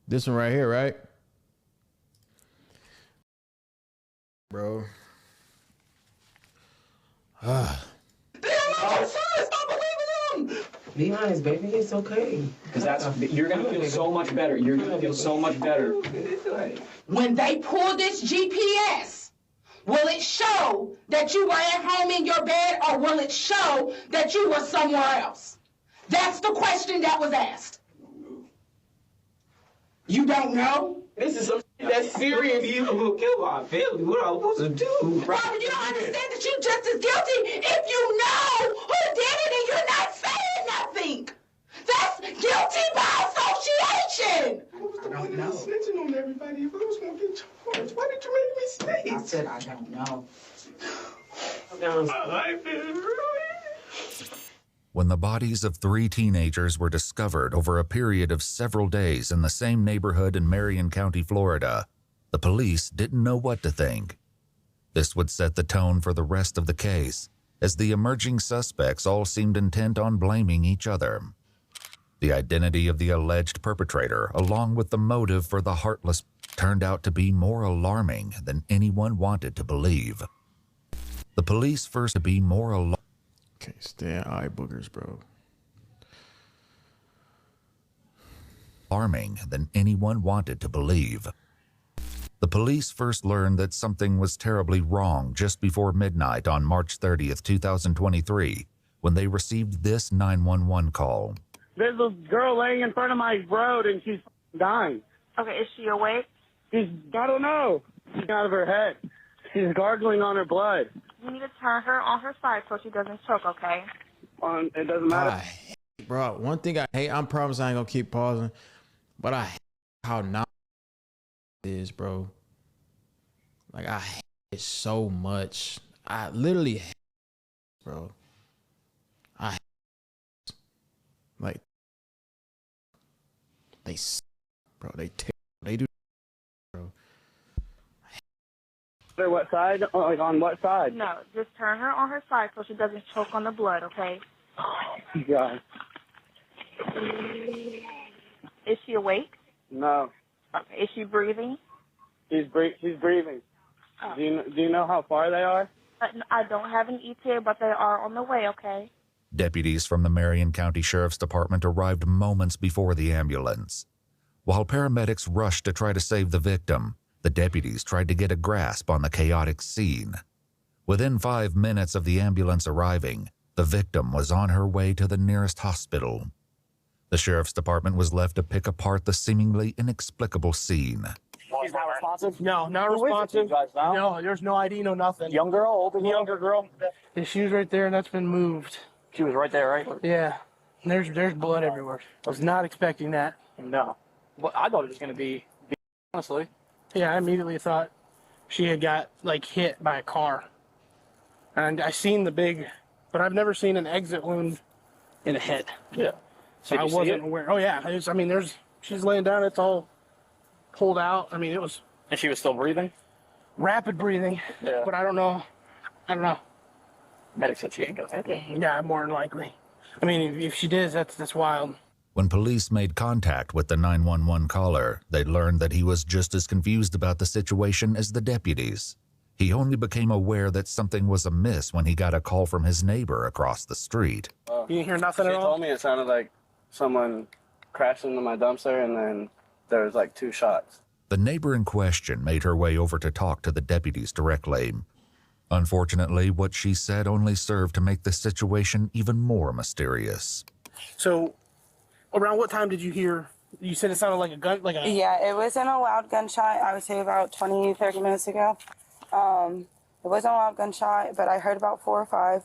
This one right here, right? Bro. Be honest, baby. It's okay. Because you're gonna feel so much better. You're gonna feel so much better. When they pull this GPS, will it show that you were at home in your bed, or will it show that you were somewhere else? That's the question that was asked. You don't know? This is some shit that's serious. You gonna kill my family. What am I supposed to do? Robert, you don't understand that you're just as guilty if you know who did it and you're not saying nothing. That's guilty by association. I don't know. Snitching on everybody. If I was gonna get charged, why did you make me stay? I said I don't know. My life is ruined. When the bodies of 3 teenagers were discovered over a period of several days in the same neighborhood in Marion County, Florida, the police didn't know what to think. This would set the tone for the rest of the case, as the emerging suspects all seemed intent on blaming each other. The identity of the alleged perpetrator, along with the motive for the heartless, turned out to be more alarming than anyone wanted to believe. The police first to be more alarming. Can't stand eye boogers, bro. Alarming than anyone wanted to believe. The police first learned that something was terribly wrong just before midnight on March 30th, 2023, when they received this 911 call. There's a girl laying in front of my road and she's dying. Okay, is she awake? I don't know. She's out of her head. She's gargling on her blood. You need to turn her on her side so she doesn't choke, okay? It doesn't matter. Bro, one thing I hate, I promise I ain't gonna keep pausing, but I hate how not it is, bro. Like, I hate it so much. I literally hate it, bro. I hate it. Like, they, bro, they do, bro. What side? Like, on what side? No, just turn her on her side so she doesn't choke on the blood, okay? Oh, God. Is she awake? No. Okay, is she breathing? She's breathing. Oh. Do you know how far they are? I don't have an ETA, but they are on the way, okay? Deputies from the Marion County Sheriff's Department arrived moments before the ambulance. While paramedics rushed to try to save the victim, the deputies tried to get a grasp on the chaotic scene. Within 5 minutes of the ambulance arriving, the victim was on her way to the nearest hospital. The Sheriff's Department was left to pick apart the seemingly inexplicable scene. She's not responsive? No, not responsive. No, there's no ID, no nothing. Young girl, older girl? Younger girl. The shoe's right there, and that's been moved. She was right there, right? Yeah. And there's blood everywhere. I was not expecting that. No. Well, I thought it was going to be, honestly. Yeah, I immediately thought she had got, like, hit by a car. And I seen the big, but I've never seen an exit wound in a head. Yeah. So I wasn't aware. Oh, yeah. She's laying down. It's all pulled out. I mean, it was... And she was still breathing? Rapid breathing. Yeah. But I don't know. Medic said she ain't going to take it. Yeah, more than likely. I mean, if she did, that's wild. When police made contact with the 911 caller, they learned that he was just as confused about the situation as the deputies. He only became aware that something was amiss when he got a call from his neighbor across the street. You didn't hear nothing at all? She told me it sounded like someone crashed into my dumpster, and then there was like 2 shots. The neighbor in question made her way over to talk to the deputies directly. Unfortunately, what she said only served to make the situation even more mysterious. So, around what time did you hear? You said it sounded like a gun, Yeah, it wasn't a loud gunshot. I would say about 20, 30 minutes ago. It wasn't a loud gunshot, but I heard about 4 or 5.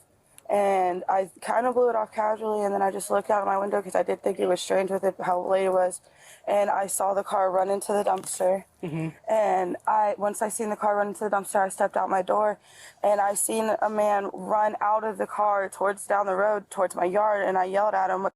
And I kind of blew it off casually, and then I just looked out my window because I did think it was strange with it, how late it was. And I saw the car run into the dumpster. Mm-hmm. And once I seen the car run into the dumpster, I stepped out my door, and I seen a man run out of the car down the road towards my yard, and I yelled at him.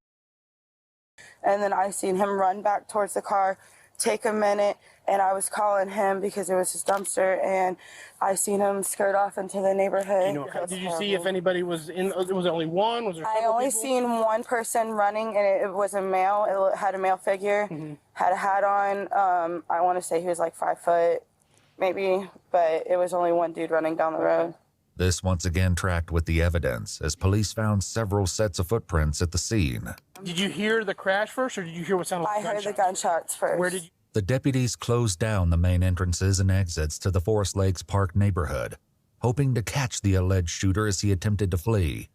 And then I seen him run back towards the car, take a minute, and I was calling him because it was his dumpster, and I seen him skirt off into the neighborhood. Did you see if anybody was in? Was there only one? Was there? I only seen one person running, and it was a male. It had a male figure, had a hat on. I want to say he was like 5 foot, maybe, but it was only one dude running down the road. This once again tracked with the evidence as police found several sets of footprints at the scene. Did you hear the crash first, or did you hear what sounded like I heard the gunshots first. Where did you? The deputies closed down the main entrances and exits to the Forest Lakes Park neighborhood, hoping to catch the alleged shooter as he attempted to flee.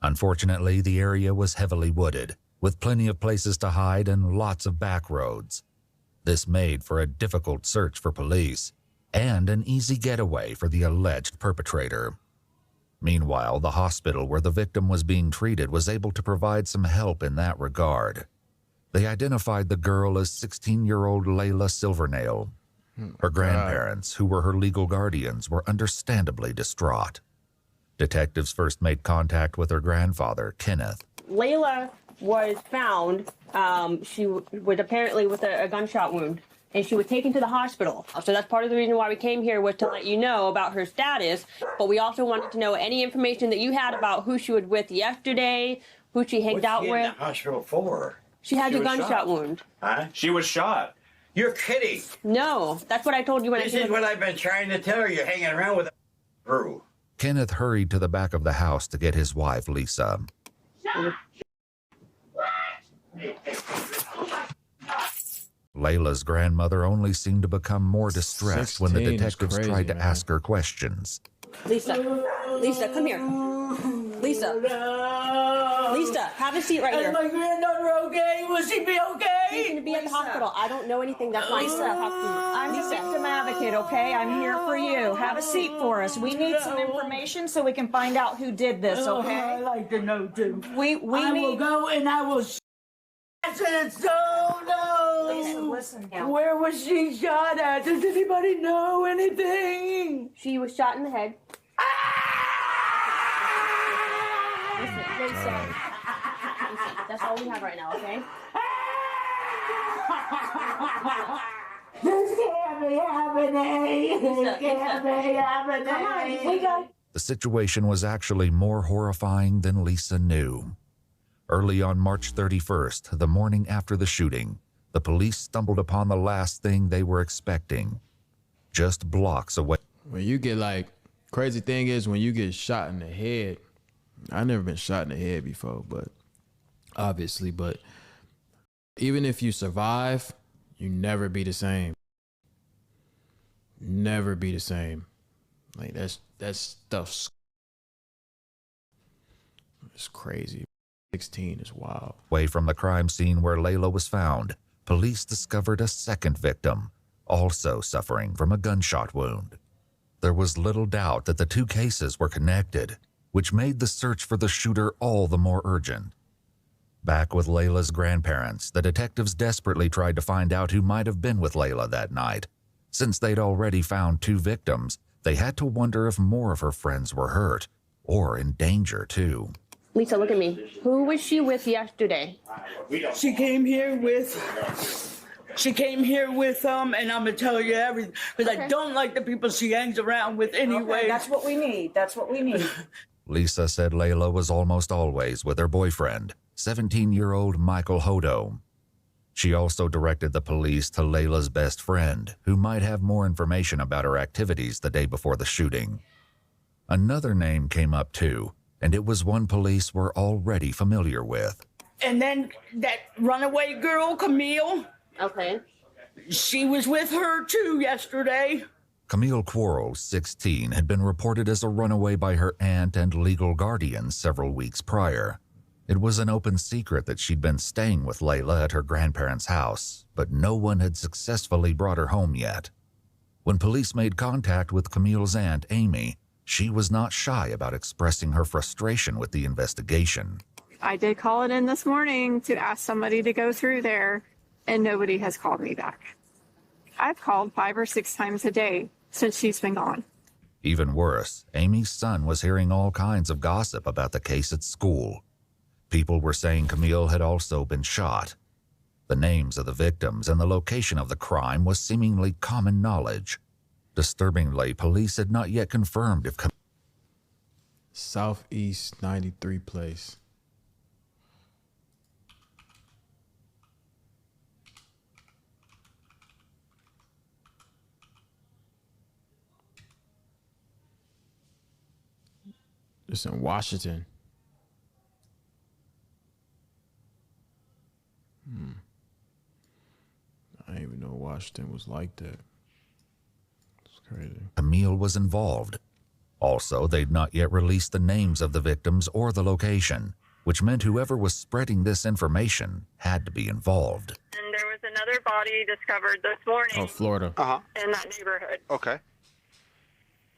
Unfortunately, the area was heavily wooded, with plenty of places to hide and lots of back roads. This made for a difficult search for police and an easy getaway for the alleged perpetrator. Meanwhile, the hospital where the victim was being treated was able to provide some help in that regard. They identified the girl as 16-year-old Layla Silvernail. Her grandparents, who were her legal guardians, were understandably distraught. Detectives first made contact with her grandfather, Kenneth. Layla was found, she was apparently with a gunshot wound, and she was taken to the hospital. So that's part of the reason why we came here, was to let you know about her status, but we also wanted to know any information that you had about who she was with yesterday, who she hanged out with. What's she in the hospital for? She had a gunshot wound. Huh? She was shot. You're kidding. No, that's what I told you when I came. This is what I've been trying to tell her. You're hanging around with a crew. Kenneth hurried to the back of the house to get his wife, Lisa. Layla's grandmother only seemed to become more distressed when the detectives tried to ask her questions. Lisa, come here. Lisa, have a seat right here. Is my granddaughter okay? Will she be okay? She's going to be at the hospital. I don't know anything. That's why I said talk to you. I'm the victim advocate, okay? I'm here for you. Have a seat for us. We need some information so we can find out who did this, okay? I'd like to know too. I will go and I will. Oh no! Listen. Where was she shot at? Does anybody know anything? She was shot in the head. Listen. That's all we have right now, okay? This can't be happening. This can't be happening. Come on, we got. The situation was actually more horrifying than Lisa knew. Early on March 31st, the morning after the shooting, the police stumbled upon the last thing they were expecting. Just blocks away. When you get crazy thing is when you get shot in the head. I've never been shot in the head before, but even if you survive, you never be the same. Never be the same. Like that stuff's it's crazy. 16 is wild. Away from the crime scene where Layla was found, police discovered a second victim, also suffering from a gunshot wound. There was little doubt that the two cases were connected, which made the search for the shooter all the more urgent. Back with Layla's grandparents, the detectives desperately tried to find out who might have been with Layla that night. Since they'd already found two victims, they had to wonder if more of her friends were hurt, or in danger too. Lisa, look at me. Who was she with yesterday? She came here with, and I'm gonna tell you everything, because I don't like the people she hangs around with anyway. Okay, that's what we need. Lisa said Layla was almost always with her boyfriend, 17-year-old Michael Hodo. She also directed the police to Layla's best friend, who might have more information about her activities the day before the shooting. Another name came up too, and it was one police were already familiar with. And then that runaway girl, Camille. Okay. She was with her too yesterday. Camille Quarles, 16, had been reported as a runaway by her aunt and legal guardian several weeks prior. It was an open secret that she'd been staying with Layla at her grandparents' house, but no one had successfully brought her home yet. When police made contact with Camille's aunt, Amy, she was not shy about expressing her frustration with the investigation. I did call it in this morning to ask somebody to go through there, and nobody has called me back. I've called 5 or 6 times a day since she's been gone. Even worse, Amy's son was hearing all kinds of gossip about the case at school. People were saying Camille had also been shot. The names of the victims and the location of the crime was seemingly common knowledge. Disturbingly, police had not yet confirmed if Southeast 93 place. It's in Washington. I didn't even know Washington was like that. It's crazy. Camille was involved. Also, they'd not yet released the names of the victims or the location, which meant whoever was spreading this information had to be involved. And there was another body discovered this morning. Oh, Florida. In that neighborhood. Okay.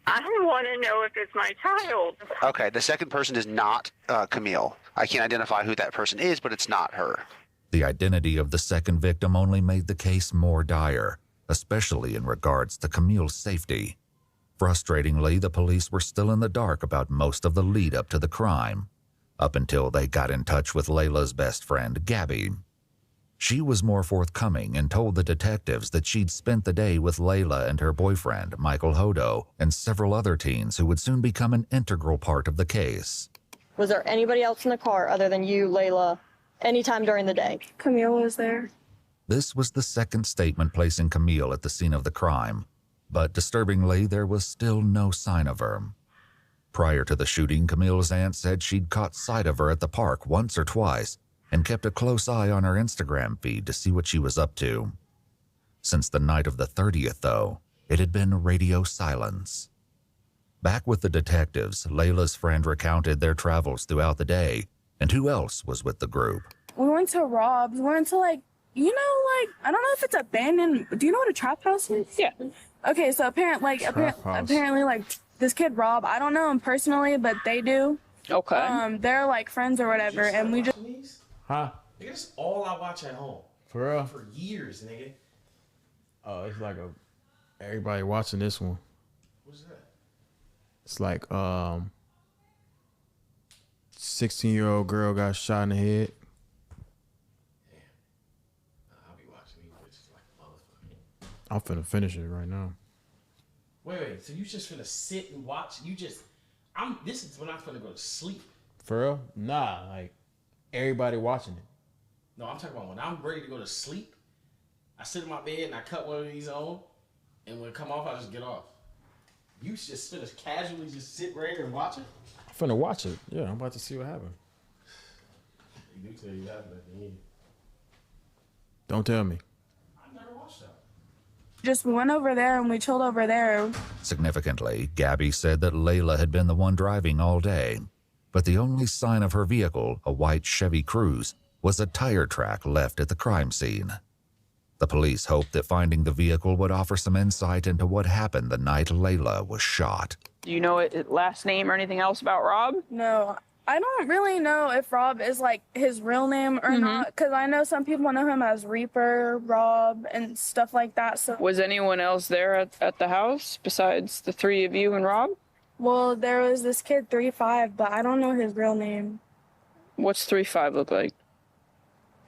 I want to know if it's my child. Okay, the second person is not Camille. I can't identify who that person is, but it's not her. The identity of the second victim only made the case more dire, especially in regards to Camille's safety. Frustratingly, the police were still in the dark about most of the lead up to the crime, up until they got in touch with Layla's best friend, Gabby. She was more forthcoming and told the detectives that she'd spent the day with Layla and her boyfriend, Michael Hodo, and several other teens who would soon become an integral part of the case. Was there anybody else in the car other than you, Layla, anytime during the day? Camille was there. This was the second statement placing Camille at the scene of the crime, but disturbingly, there was still no sign of her. Prior to the shooting, Camille's aunt said she'd caught sight of her at the park once or twice and kept a close eye on her Instagram feed to see what she was up to. Since the night of the 30th, though, it had been radio silence. Back with the detectives, Layla's friend recounted their travels throughout the day and who else was with the group. We went to Rob's. We went to I don't know if it's abandoned. Do you know what a trap house is? Yeah. Okay, so apparently, this kid Rob, I don't know him personally, but they do. Okay. They're like friends or whatever, and we just. Huh? Nigga, that's all I watch at home. For real? For years, nigga. Oh, it's like everybody watching this one. What's that? It's like 16-year-old girl got shot in the head. I'll be watching these bitches like a motherfucker. I'm finna finish it right now. Wait, so you just finna sit and watch? This is when I'm finna go to sleep. For real? Nah, like everybody watching it. No, I'm talking about when I'm ready to go to sleep, I sit in my bed and I cut one of these on, and when it come off, I just get off. You just finna casually just sit right here and watch it? I'm finna watch it. Yeah, I'm about to see what happened. You do tell you that at the end. Don't tell me. I never watched that. Just went over there and we chilled over there. Significantly, Gabby said that Layla had been the one driving all day, but the only sign of her vehicle, a white Chevy Cruze, was a tire track left at the crime scene. The police hoped that finding the vehicle would offer some insight into what happened the night Layla was shot. Do you know his last name or anything else about Rob? No, I don't really know if Rob is like his real name or not, because I know some people know him as Reaper, Rob, and stuff like that. So Was anyone else there at the house besides the three of you and Rob? Well, there was this kid 3'5", but I don't know his real name. What's 3'5" look like?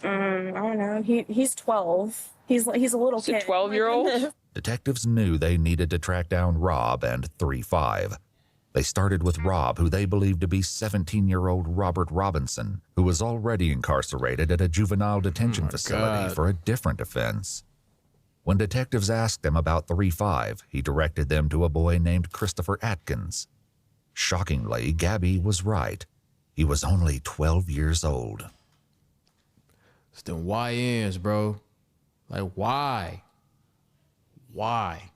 I don't know. He's 12. He's a little kid. A 12-year-old? Detectives knew they needed to track down Rob and 3'5". They started with Rob, who they believed to be 17-year-old Robert Robinson, who was already incarcerated at a juvenile detention facility for a different offense. When detectives asked him about 3'5", he directed them to a boy named Christopher Atkins. Shockingly, Gabby was right. He was only 12 years old. It's them YNs, bro. Like, why? Why?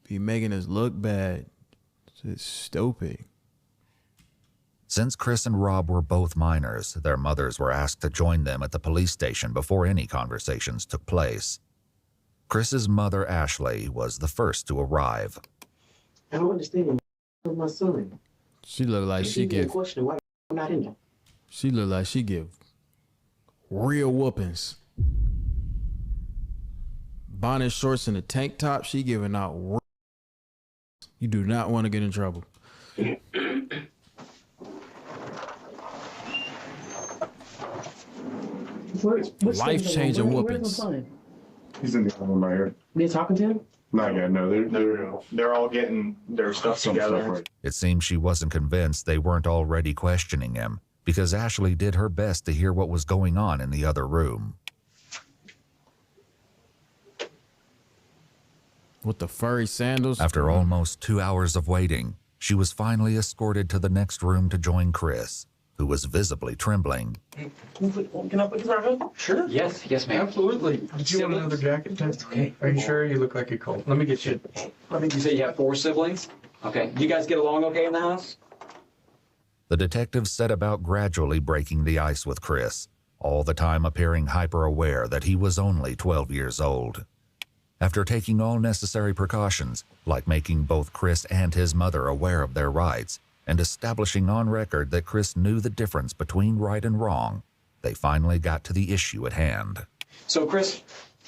Be making us look bad. It's stupid. Since Chris and Rob were both minors, their mothers were asked to join them at the police station before any conversations took place. Chris's mother, Ashley, was the first to arrive. I don't understand my son. She looked like she give. Question why I'm not in there. She looked like she give real whoopings. Bonnet shorts and a tank top. She giving out. You do not want to get in trouble. Life-changing Where's whoopings. my son? He's in the other room right here. They talking to him? Not yet. No, they're all getting their stuff together. It seems she wasn't convinced they weren't already questioning him, because Ashley did her best to hear what was going on in the other room. With the furry sandals. After almost 2 hours of waiting, she was finally escorted to the next room to join Chris, who was visibly trembling. Can I put this on her? Sure. Yes, ma'am. Absolutely. Did you want another jacket? Okay. Are you sure? You look like you're cold. Let me get you. You say you have 4 siblings? Okay. You guys get along okay in the house? The detectives set about gradually breaking the ice with Chris, all the time appearing hyper-aware that he was only 12 years old. After taking all necessary precautions, like making both Chris and his mother aware of their rights, and establishing on record that Chris knew the difference between right and wrong, they finally got to the issue at hand. So, Chris,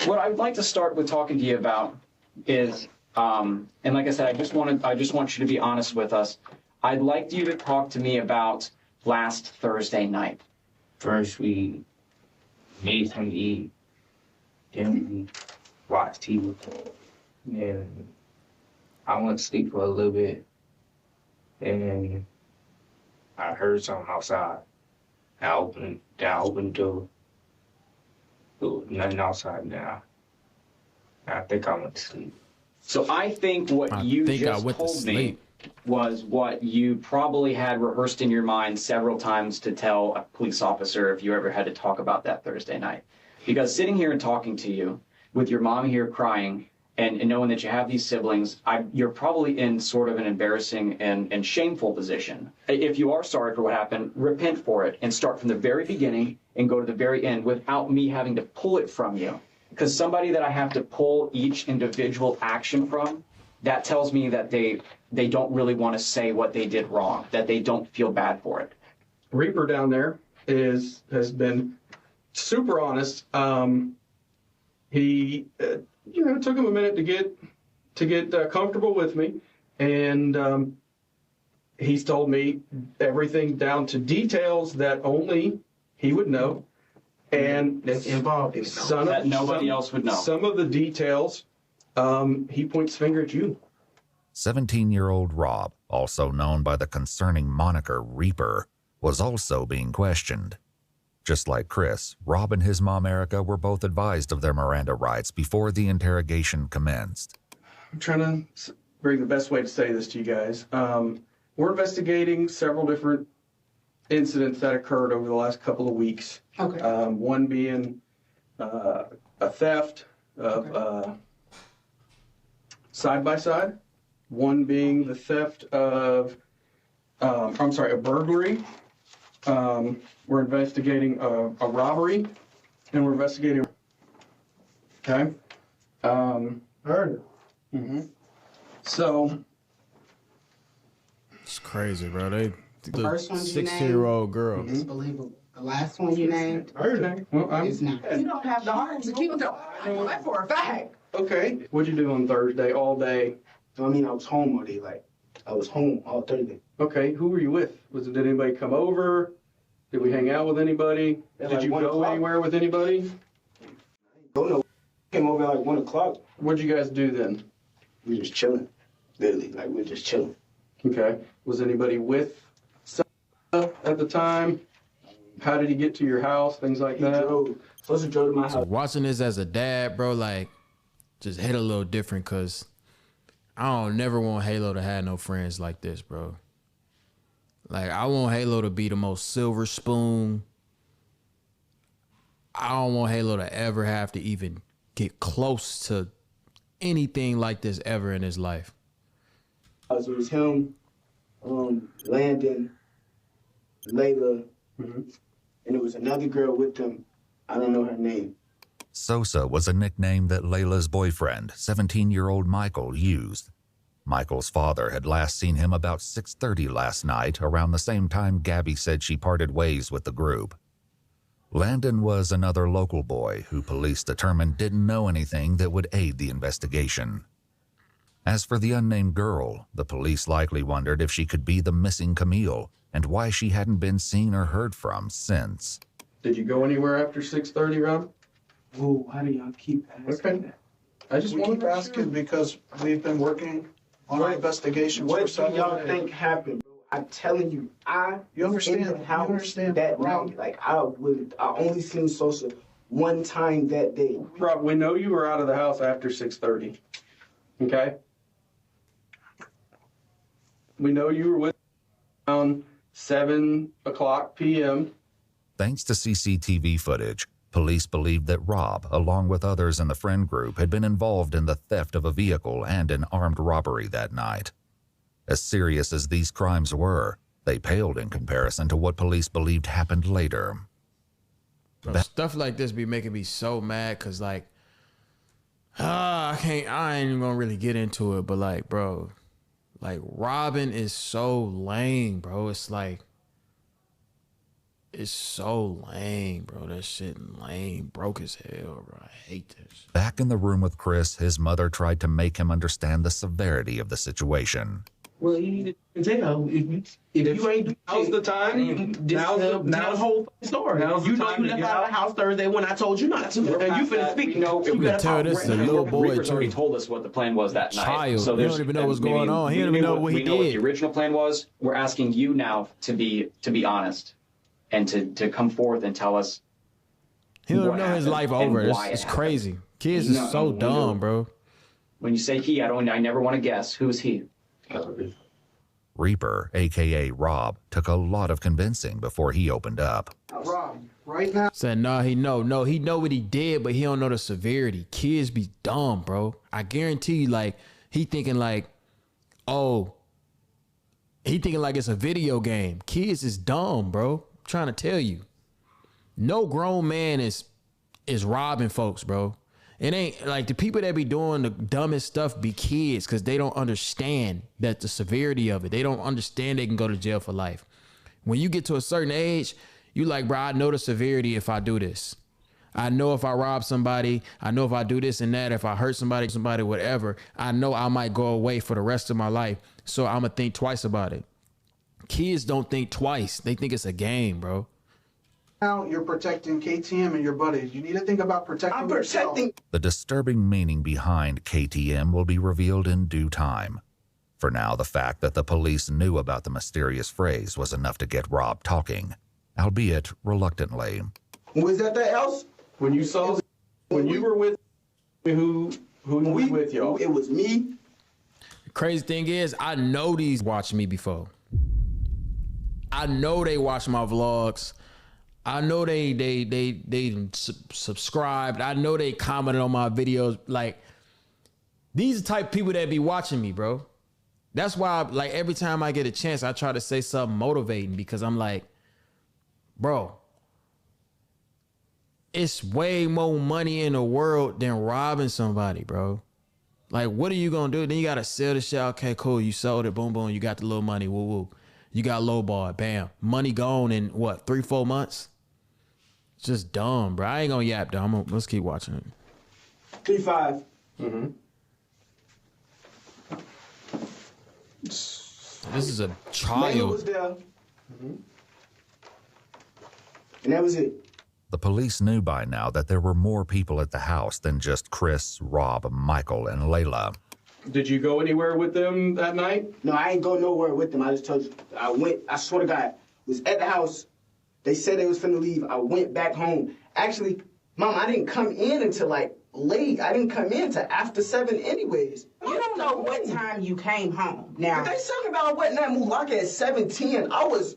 what I'd like to start with talking to you about is, and like I said, I just want you to be honest with us. I'd like you to talk to me about last Thursday night. First, we made some to eat. Then we watched TV. And I went to sleep for a little bit. And I heard something outside. I opened the door. There was nothing outside now. I think I went to sleep. So I think what you just told me was what you probably had rehearsed in your mind several times to tell a police officer if you ever had to talk about that Thursday night. Because sitting here and talking to you with your mom here crying and knowing that you have these siblings, you're probably in sort of an embarrassing and shameful position. If you are sorry for what happened, repent for it and start from the very beginning and go to the very end without me having to pull it from you. Because somebody that I have to pull each individual action from, that tells me that they don't really want to say what they did wrong, that they don't feel bad for it. Reaper down there has been super honest. He it took him a minute to get comfortable with me, and he's told me everything down to details that only he would know, and that's involved in that nobody else would know. Some of the details, he points finger at you. 17-year-old Rob, also known by the concerning moniker Reaper, was also being questioned. Just like Chris, Rob and his mom Erica were both advised of their Miranda rights before the interrogation commenced. I'm trying to bring the best way to say this to you guys. We're investigating several different incidents that occurred over the last couple of weeks. Okay. One being a theft of side-by-side. One being the theft of, a burglary. We're investigating a robbery, and we're investigating. Okay. Murder. Mm-hmm. So. It's crazy, bro. The first one you named, 16-year-old girl. It's believable. The last one you named, it's not. You don't have the heart to keep it. I know that for a fact. Okay. What'd you do on Thursday all day? I mean, I was home all day. Like, I was home all Thursday. Okay. Who were you with? Did anybody come over? Did we hang out with anybody? Did you go anywhere with anybody? Don't know. Came over at like 1 o'clock. What'd you guys do then? We were just chilling. Literally, like, we were just chilling. Okay. Was anybody with at the time? How did he get to your house? Things like that? Supposed to drove to my house. So watching this as a dad, bro, like, just hit a little different because I don't never want Halo to have no friends like this, bro. Like, I want Halo to be the most silver spoon. I don't want Halo to ever have to even get close to anything like this ever in his life. It was him, Landon, Layla, and there was another girl with them. I don't know her name. Sosa was a nickname that Layla's boyfriend, 17-year-old Michael, used. Michael's father had last seen him about 6:30 last night, around the same time Gabby said she parted ways with the group. Landon was another local boy who police determined didn't know anything that would aid the investigation. As for the unnamed girl, the police likely wondered if she could be the missing Camille and why she hadn't been seen or heard from since. Did you go anywhere after 6:30, Rob? Oh, why do y'all keep asking that? I just We want keep to asking because we've been working on our investigations for What do several y'all days. think happened, bro? I'm telling you, You understand? in the house You understand, that Rob? night. Like I only seen Sosa one time that day. Rob, we know you were out of the house after 6:30. Okay? We know you were with around 7 o'clock p.m. Thanks to CCTV footage, police believed that Rob, along with others in the friend group, had been involved in the theft of a vehicle and an armed robbery that night. As serious as these crimes were, they paled in comparison to what police believed happened later. Bro, stuff like this be making me so mad because, like, I ain't even gonna really get into it, but, like, bro, like, robbing is so lame, bro. It's like, it's so lame, bro. That shit lame, broke as hell, bro. I hate this. Back in the room with Chris, his mother tried to make him understand the severity of the situation. Well, you need to tell if you ain't. Now's the time. Now's the whole story. You know you left out of the house Thursday when I told you not to, and you finna speak. You can tell this is a little boy. Reaper's already told us what the plan was that night. Child. So He don't even know what's going on. He don't even know what he We know what did. the original plan was. We're asking you now to be honest and to come forth and tell us. He don't what know his happened life and over. why It's it crazy. Kids No, is so we dumb, know. bro. When you say he, I never want to guess. Who is he? Reaper, aka Rob, took a lot of convincing before he opened up. Rob, right now. Said, nah, he know what he did, but he don't know the severity. Kids be dumb, bro. I guarantee you, like, he thinking like it's a video game. Kids is dumb, bro. I'm trying to tell you. No grown man is robbing folks, bro. It ain't like the people that be doing the dumbest stuff be kids because they don't understand that the severity of it. They don't understand they can go to jail for life. When you get to a certain age, you like, bro, I know the severity if I do this. I know if I rob somebody, I know if I do this and that, if I hurt somebody, whatever, I know I might go away for the rest of my life. So I'm going to think twice about it. Kids don't think twice. They think it's a game, bro. Now you're protecting KTM and your buddies. You need to think about protecting yourself. The disturbing meaning behind KTM will be revealed in due time. For now, the fact that the police knew about the mysterious phrase was enough to get Rob talking, albeit reluctantly. Was that the else? When you were with who was with y'all? It was me. The crazy thing is, I know these watched me before. I know they watch my vlogs. I know they subscribed. I know they commented on my videos. Like, these are the type of people that be watching me, bro. That's why, like, every time I get a chance, I try to say something motivating because I'm like, bro, it's way more money in the world than robbing somebody, bro. Like, what are you gonna do? Then you gotta sell the shit. Okay, cool. You sold it. Boom, boom. You got the little money. Woo, woo. You got lowball. Bam. Money gone in what? 3-4 months? It's just dumb, bro. I ain't gonna yap, though. Let's keep watching it. 3-5. Mm-hmm. This is a Layla child. was there. Mm-hmm. And that was it. The police knew by now that there were more people at the house than just Chris, Rob, Michael, and Layla. Did you go anywhere with them that night? No, I ain't go nowhere with them. I just told you. I swear to God, was at the house. They said they was finna leave. I went back home. Actually, Mom, I didn't come in until like late. I didn't come in till after 7 anyways. You don't know what time you came home. Now, But they talking about what now Mulaka at 7:10.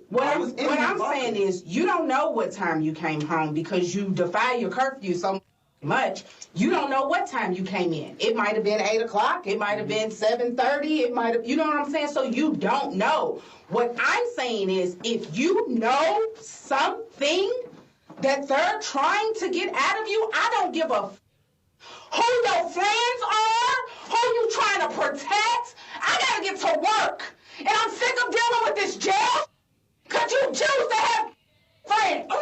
What I'm saying is you don't know what time you came home because you defy your curfew so much. You don't know what time you came in. It might have been 8 o'clock. It might have been 7:30. It might have, you know what I'm saying? So you don't know. What I'm saying is if you know something that they're trying to get out of you, I don't give a who your friends are, who you trying to protect. I gotta get to work. And I'm sick of dealing with this jail. Could you choose to have friends?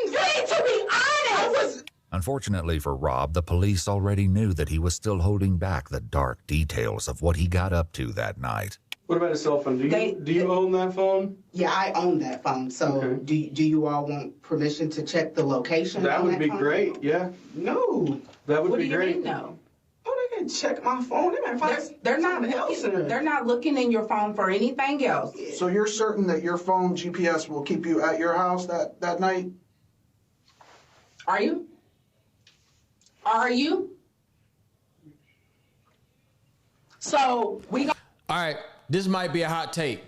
You need to be honest. Unfortunately for Rob, the police already knew that he was still holding back the dark details of what he got up to that night. What about a cell phone? Do you own that phone? Yeah, I own that phone. So Okay. do you all want permission to check the location? That on would be phone? great. Yeah. No. That would What be do you great. mean no? Oh, they can check my phone. They might find They're not something else in looking. there. They're not looking in your phone for anything else. So you're certain that your phone GPS will keep you at your house that night? Are you? Are you? So we got. All right, this might be a hot take,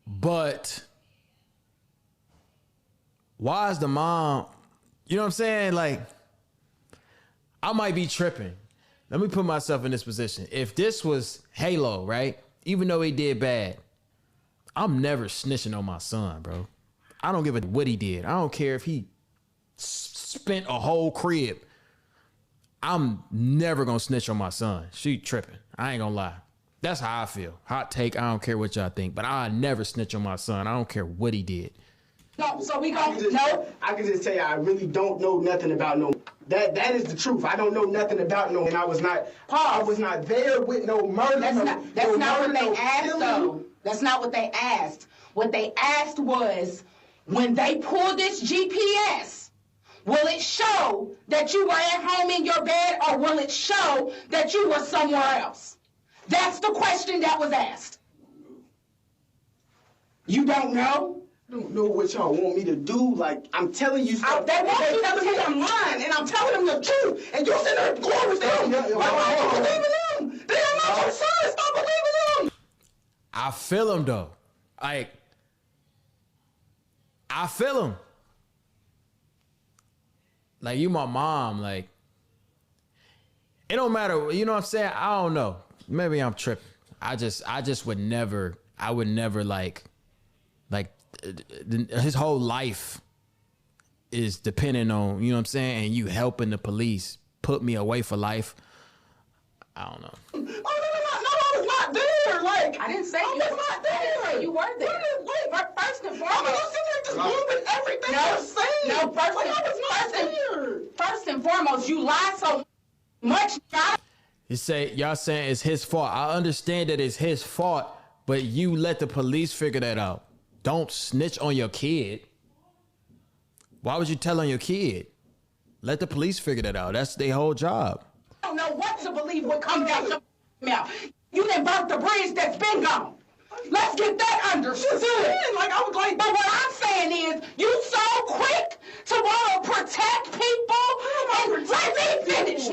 but why is the mom, you know what I'm saying? Like, I might be tripping. Let me put myself in this position. If this was Halo, right? Even though he did bad, I'm never snitching on my son, bro. I don't give a what he did. I don't care if he spent a whole crib. I'm never gonna snitch on my son. She tripping. I ain't gonna lie. That's how I feel. Hot take. I don't care what y'all think, but I never snitch on my son. I don't care what he did. No, so we gon' I can just tell you, I really don't know nothing about no. That is the truth. I don't know nothing about no, and I was not there with no murder. That's not what they asked, though. That's not what they asked. What they asked was, when they pull this GPS, will it show that you were at home in your bed, or will it show that you were somewhere else? That's the question that was asked. You don't know? I don't know what y'all want me to do. Like, I'm telling you stuff. They want you to telling me I'm lying, and I'm telling them the truth. And you sitting there going with them. Why don't you believe in them? They are not your son. Stop believing them. I feel him though. Like, I feel him. Like, you my mom. Like, it don't matter. You know what I'm saying? I don't know. Maybe I'm tripping. I just would never. I would never like his whole life is depending on, you know what I'm saying, and you helping the police put me away for life. I don't know. Oh, no, I was not there. Like, I didn't say I was not there. You were there. Wait, First and I foremost. was sitting there just moving everything you're saying. No, first and foremost, you lie so much. You say, y'all saying it's his fault. I understand that it's his fault, but you let the police figure that out. Don't snitch on your kid. Why would you tell on your kid? Let the police figure that out. That's their whole job. I don't know what to believe what comes out your mouth. You done burnt the bridge that's been gone. Let's get that understood. Like, I was like, but what I'm saying is, you so quick to want to protect people. And let me finish.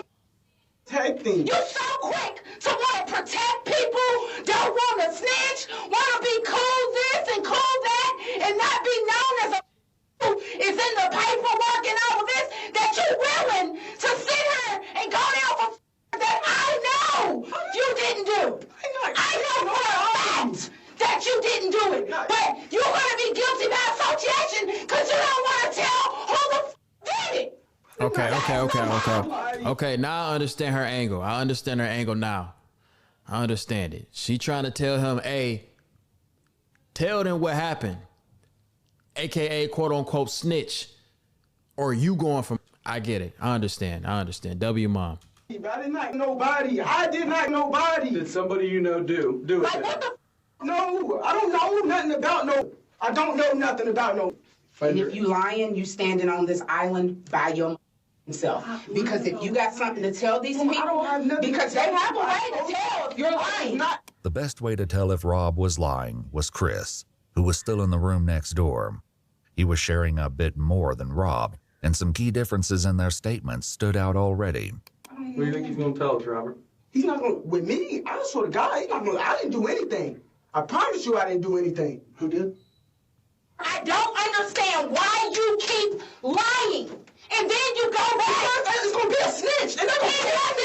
Protecting. You so quick to want to protect people, don't want to snitch, want to be cool this and cool that, and not be known as a is in the paperwork and all of this, that you're willing to sit here and go down for that I know you didn't do. I know for a fact that you didn't do it, but you're going to be guilty by association because you don't want to tell who the did it. Okay, now I understand her angle. I understand her angle now. I understand it. She trying to tell him, hey, tell them what happened. AKA quote unquote snitch. Or you going from, I get it. I understand. W mom. I did not nobody. I did not nobody. Did somebody you know do it? Like, what the No, I don't know nothing about no. I don't know nothing about no. And if you lying, you standing on this island by yourself. Because if you got something to tell these people, I don't have nothing because they have a way to tell if you're lying. The best way to tell if Rob was lying was Chris, who was still in the room next door. He was sharing a bit more than Rob, and some key differences in their statements stood out already. What do you think he's going to tell us, Robert? He's not going to, with me, I swear to God, he's not going to, I didn't do anything. I promise you I didn't do anything. Who did? I don't understand why you keep lying. And then you go back. Because it's going to be a snitch. And they're going to kill me.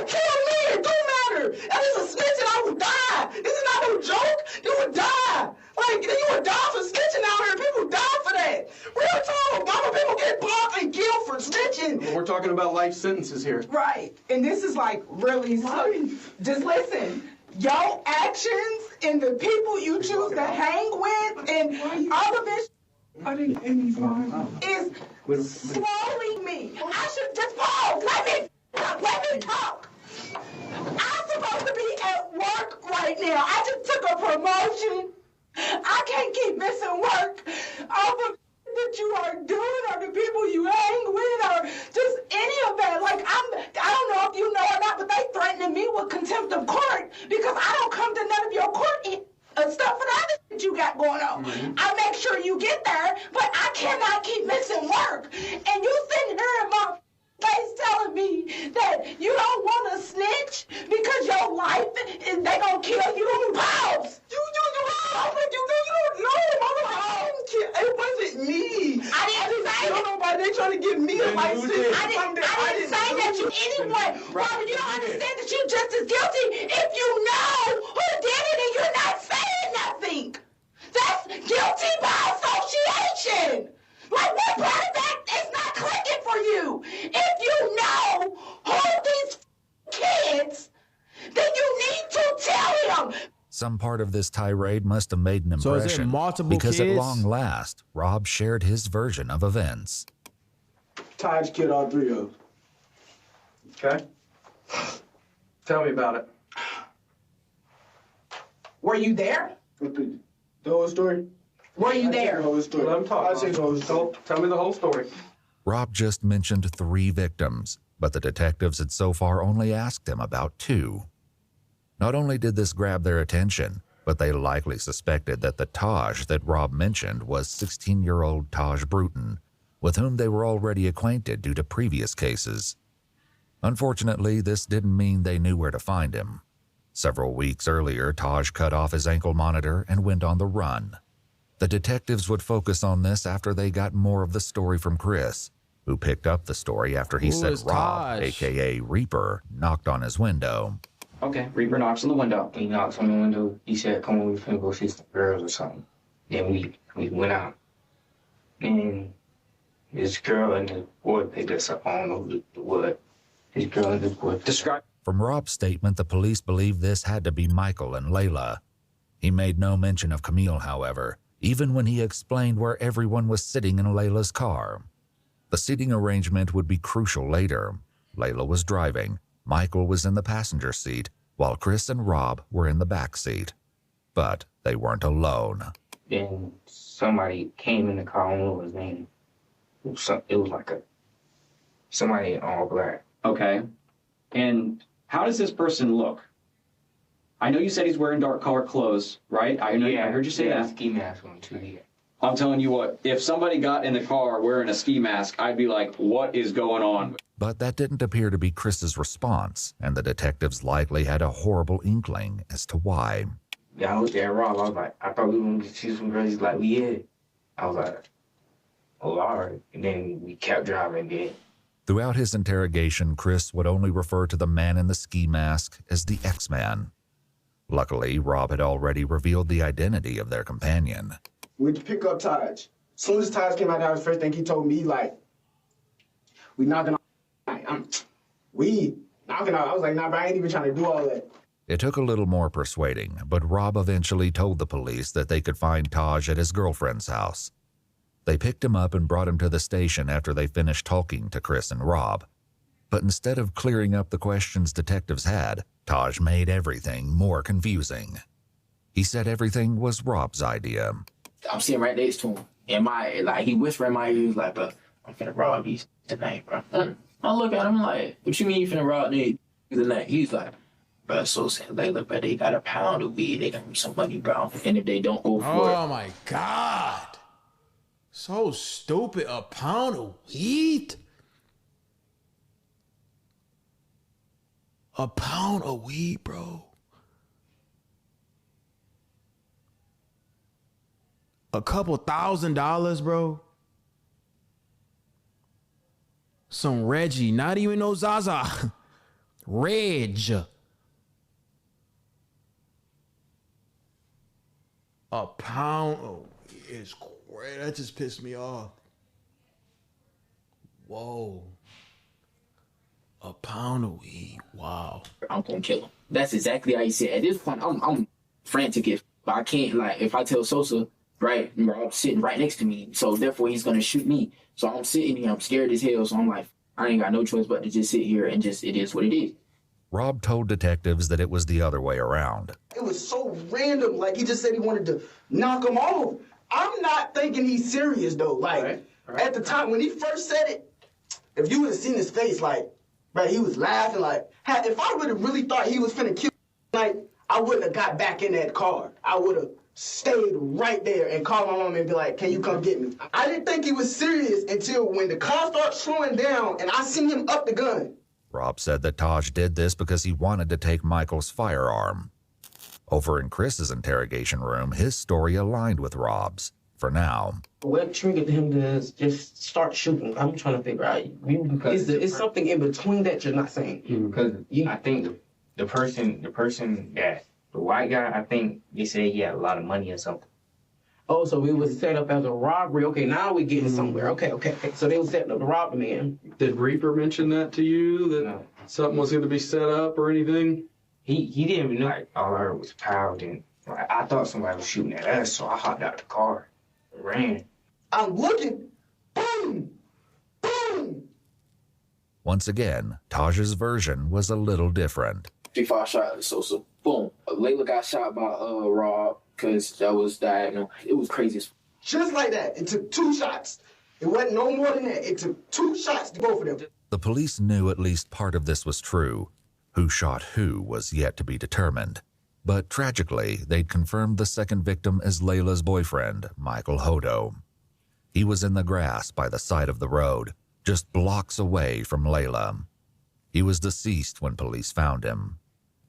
Kill me. It don't matter. That is a snitch and I would die. This is not no joke. You would die. Like, you would die for snitching out here. People die for that. Real talk. Mama, people get blocked and killed for snitching. Well, we're talking about life sentences here. Right. And this is like really, just listen. Your actions and the people you choose to hang with and all of this is slowing me. I should just pause. Let me talk. I'm supposed to be work right now. I just took a promotion. I can't keep missing work over that you are doing or the people you hang with or just any of that. Like, I don't know if you know or not, but they threatening me with contempt of court because I don't come to none of your court stuff for the other that you got going on. I make sure you get there, but I cannot keep missing work. And you sitting here in my face telling me that you don't want to snitch because your life is they gonna kill you. Pause. You don't know. It wasn't me. I didn't say that. Nobody. They trying to get me a license. I didn't say that you anyone. Robert, you don't understand that you're just as guilty if you know who did it and you're not saying nothing. That's guilty by association. Like, what part of that is not clicking for you? If you know who these kids, then you need to tell him. Some part of this tirade must have made an So is it impression multiple because at kids? long last, Rob shared his version of events. Taj killed all three of them. Okay. Tell me about it. Were you there? The whole story? Were you there? The whole story. Let him talk. I'll say the whole story. Tell me the whole story. Rob just mentioned 3 victims, but the detectives had so far only asked him about 2. Not only did this grab their attention, but they likely suspected that the Taj that Rob mentioned was 16-year-old Taj Bruton, with whom they were already acquainted due to previous cases. Unfortunately, this didn't mean they knew where to find him. Several weeks earlier, Taj cut off his ankle monitor and went on the run. The detectives would focus on this after they got more of the story from Chris, who picked up the story after he said Rob, Taj? aka Reaper, knocked on his window. Okay, Reaper knocks on the window. He knocked on the window. He said, "Come on, we finna go see some girls or something." Then we went out, and this girl and the boy picked us up. I don't know what. This girl and this boy. Describe. From Rob's statement, the police believed this had to be Michael and Layla. He made no mention of Camille, however, even when he explained where everyone was sitting in Layla's car. The seating arrangement would be crucial later. Layla was driving, Michael was in the passenger seat, while Chris and Rob were in the back seat. But they weren't alone. Then somebody came in the car. I don't know what his name. It was like somebody in all black. Okay. And how does this person look? I know you said he's wearing dark colored clothes, right? I heard you say that. Ski mask on too. Yeah. I'm telling you what, if somebody got in the car wearing a ski mask, I'd be like, what is going on? But that didn't appear to be Chris's response, and the detectives likely had a horrible inkling as to why. Yeah, I looked at Rob. I was like, I thought we were going to see some girls. He's like, yeah. I was like, oh, all right. And then we kept driving again. Throughout his interrogation, Chris would only refer to the man in the ski mask as the X-Man. Luckily, Rob had already revealed the identity of their companion. We'd pick up Taj. As soon as Taj came out, that was the first thing he told me, like, we knocking on. We knocking on. I was like, nah, but I ain't even trying to do all that. It took a little more persuading, but Rob eventually told the police that they could find Taj at his girlfriend's house. They picked him up and brought him to the station after they finished talking to Chris and Rob. But instead of clearing up the questions detectives had, Taj made everything more confusing. He said everything was Rob's idea. I'm sitting right next to him, and he whispered in my ear, he was like, bro, I'm finna rob these tonight, bro. I look at him like, what you mean you finna rob these tonight? He's like, bro, so saying they look, but they got a pound of weed, they got me some money, bro. And if they don't go for it. Oh my God. So stupid. A pound of weed? A pound of weed, bro. A couple $1,000, bro. Some Reggie, not even no Zaza. Reg. A pound of weed is great. That just pissed me off. Whoa. A pound of weed. Wow. I'm gonna kill him. That's exactly how he said. At this point, I'm frantic, but I can't, if I tell Sosa, right, Rob's sitting right next to me, so therefore he's gonna shoot me. So I'm sitting here, I'm scared as hell, so I'm like, I ain't got no choice but to just sit here and it is what it is. Rob told detectives that it was the other way around. It was so random. Like, he just said he wanted to knock him off. I'm not thinking he's serious, though. Like, at the time, when he first said it, if you would have seen his face, like, right, he was laughing. Like, if I would have really thought he was finna kill like, I wouldn't have got back in that car. I would have stayed right there and called my mom and be like, can you come get me? I didn't think he was serious until when the car started slowing down and I seen him up the gun. Rob said that Taj did this because he wanted to take Michael's firearm. Over in Chris's interrogation room, his story aligned with Rob's, for now. What triggered him to just start shooting? I'm trying to figure out. Is something in between that you're not saying? Because I think the person that, the white guy, I think they said he had a lot of money or something. Oh, so it was set up as a robbery. Okay, now we're getting somewhere. Okay. So they were setting up to rob the man. Did Reaper mention that to you, that something was going to be set up or anything? He didn't even know. Like, all I heard was power. Then I thought somebody was shooting at us, so I hopped out the car and ran. I'm looking. Boom! Boom! Once again, Taj's version was a little different. 3-5 shot at Sosa. Boom. Layla got shot by Rob because that was diagonal. It was crazy. Just like that. It took 2 shots. It wasn't no more than that. It took 2 shots to both of them. The police knew at least part of this was true. Who shot who was yet to be determined. But tragically, they'd confirmed the second victim as Layla's boyfriend, Michael Hodo. He was in the grass by the side of the road, just blocks away from Layla. He was deceased when police found him.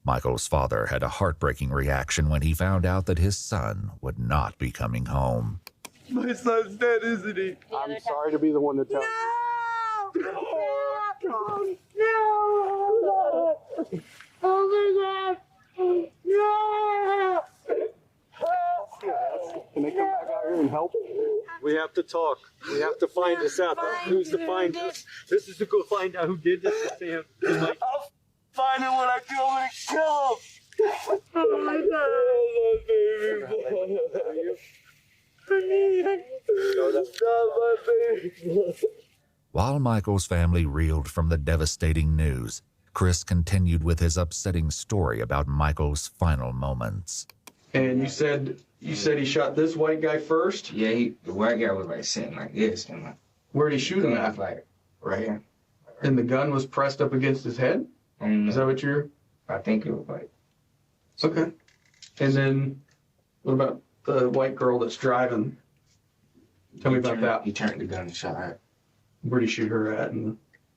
Michael's father had a heartbreaking reaction when he found out that his son would not be coming home. My son's dead, isn't he? I'm sorry to be the one to tell you. No! Oh my God! No! Can they come back out here and help? We have to talk. We have to find this out. Who's to find us? This is to go find out who did this to Sam. I'll find him when I go and kill him. Oh my God! No, that's not my baby. While Michael's family reeled from the devastating news, Chris continued with his upsetting story about Michael's final moments. And you said he shot this white guy first? Yeah, the white guy was like sitting like this. And where'd he shoot him at? Like right here. And the gun was pressed up against his head? Is that what you're? I think it was like. Okay. And then what about the white girl that's driving? Tell me about that. He turned the gun and shot her. Where'd he shoot her at?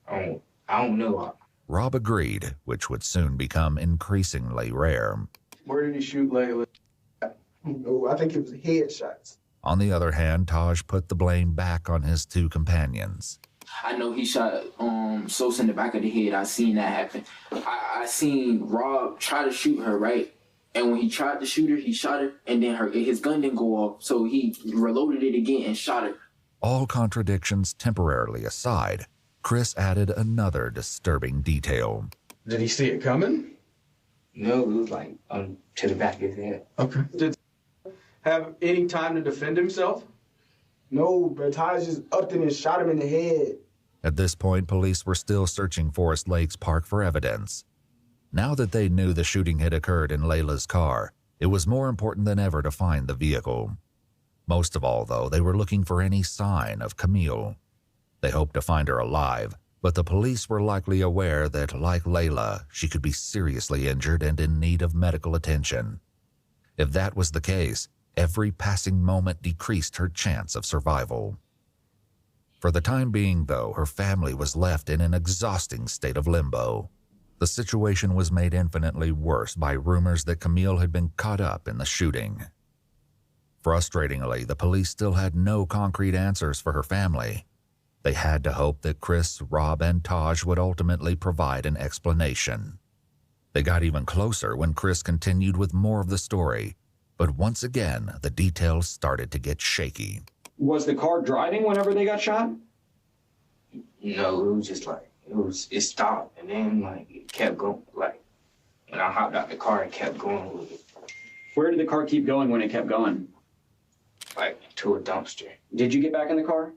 I don't know. Rob agreed, which would soon become increasingly rare. Where did he shoot Layla? Oh, I think it was headshots. On the other hand, Taj put the blame back on his 2 companions. I know he shot Sosa in the back of the head. I seen that happen. I seen Rob try to shoot her, right? And when he tried to shoot her, he shot her, and then his gun didn't go off, so he reloaded it again and shot her. All contradictions temporarily aside, Chris added another disturbing detail. Did he see it coming? No, it was like to the back of his head. Okay. Did he have any time to defend himself? No, but Taj just upped him and shot him in the head. At this point, police were still searching Forest Lakes Park for evidence. Now that they knew the shooting had occurred in Layla's car, it was more important than ever to find the vehicle. Most of all, though, they were looking for any sign of Camille. They hoped to find her alive, but the police were likely aware that, like Layla, she could be seriously injured and in need of medical attention. If that was the case, every passing moment decreased her chance of survival. For the time being, though, her family was left in an exhausting state of limbo. The situation was made infinitely worse by rumors that Camille had been caught up in the shooting. Frustratingly, the police still had no concrete answers for her family. They had to hope that Chris, Rob, and Taj would ultimately provide an explanation. They got even closer when Chris continued with more of the story, but once again, the details started to get shaky. Was the car driving whenever they got shot? No, it was just like, it stopped, and then like it kept going, like, and I hopped out the car and kept going with it. Where did the car keep going when it kept going? Like to a dumpster. Did you get back in the car?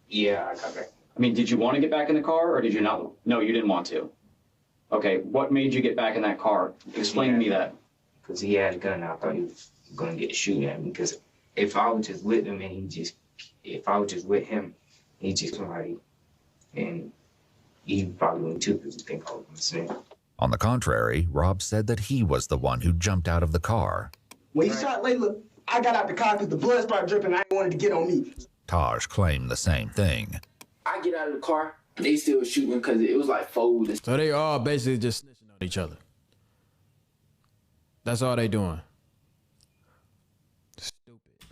Yeah, I got back. I mean, did you want to get back in the car, or did you not? No, you didn't want to. Okay, what made you get back in that car? Explain to me that. Because he had a gun. I thought he was going to get to shoot at me. Because if I was just with him and if I was just with him, he just somebody, and he probably wouldn't too because he think I was insane. On the contrary, Rob said that he was the one who jumped out of the car. When he shot Layla, I got out the car because the blood started dripping. I didn't want it to get on me. Taj claimed the same thing. I get out of the car, they still shooting because it was like fold. So they all basically just snitching on each other. That's all they doing.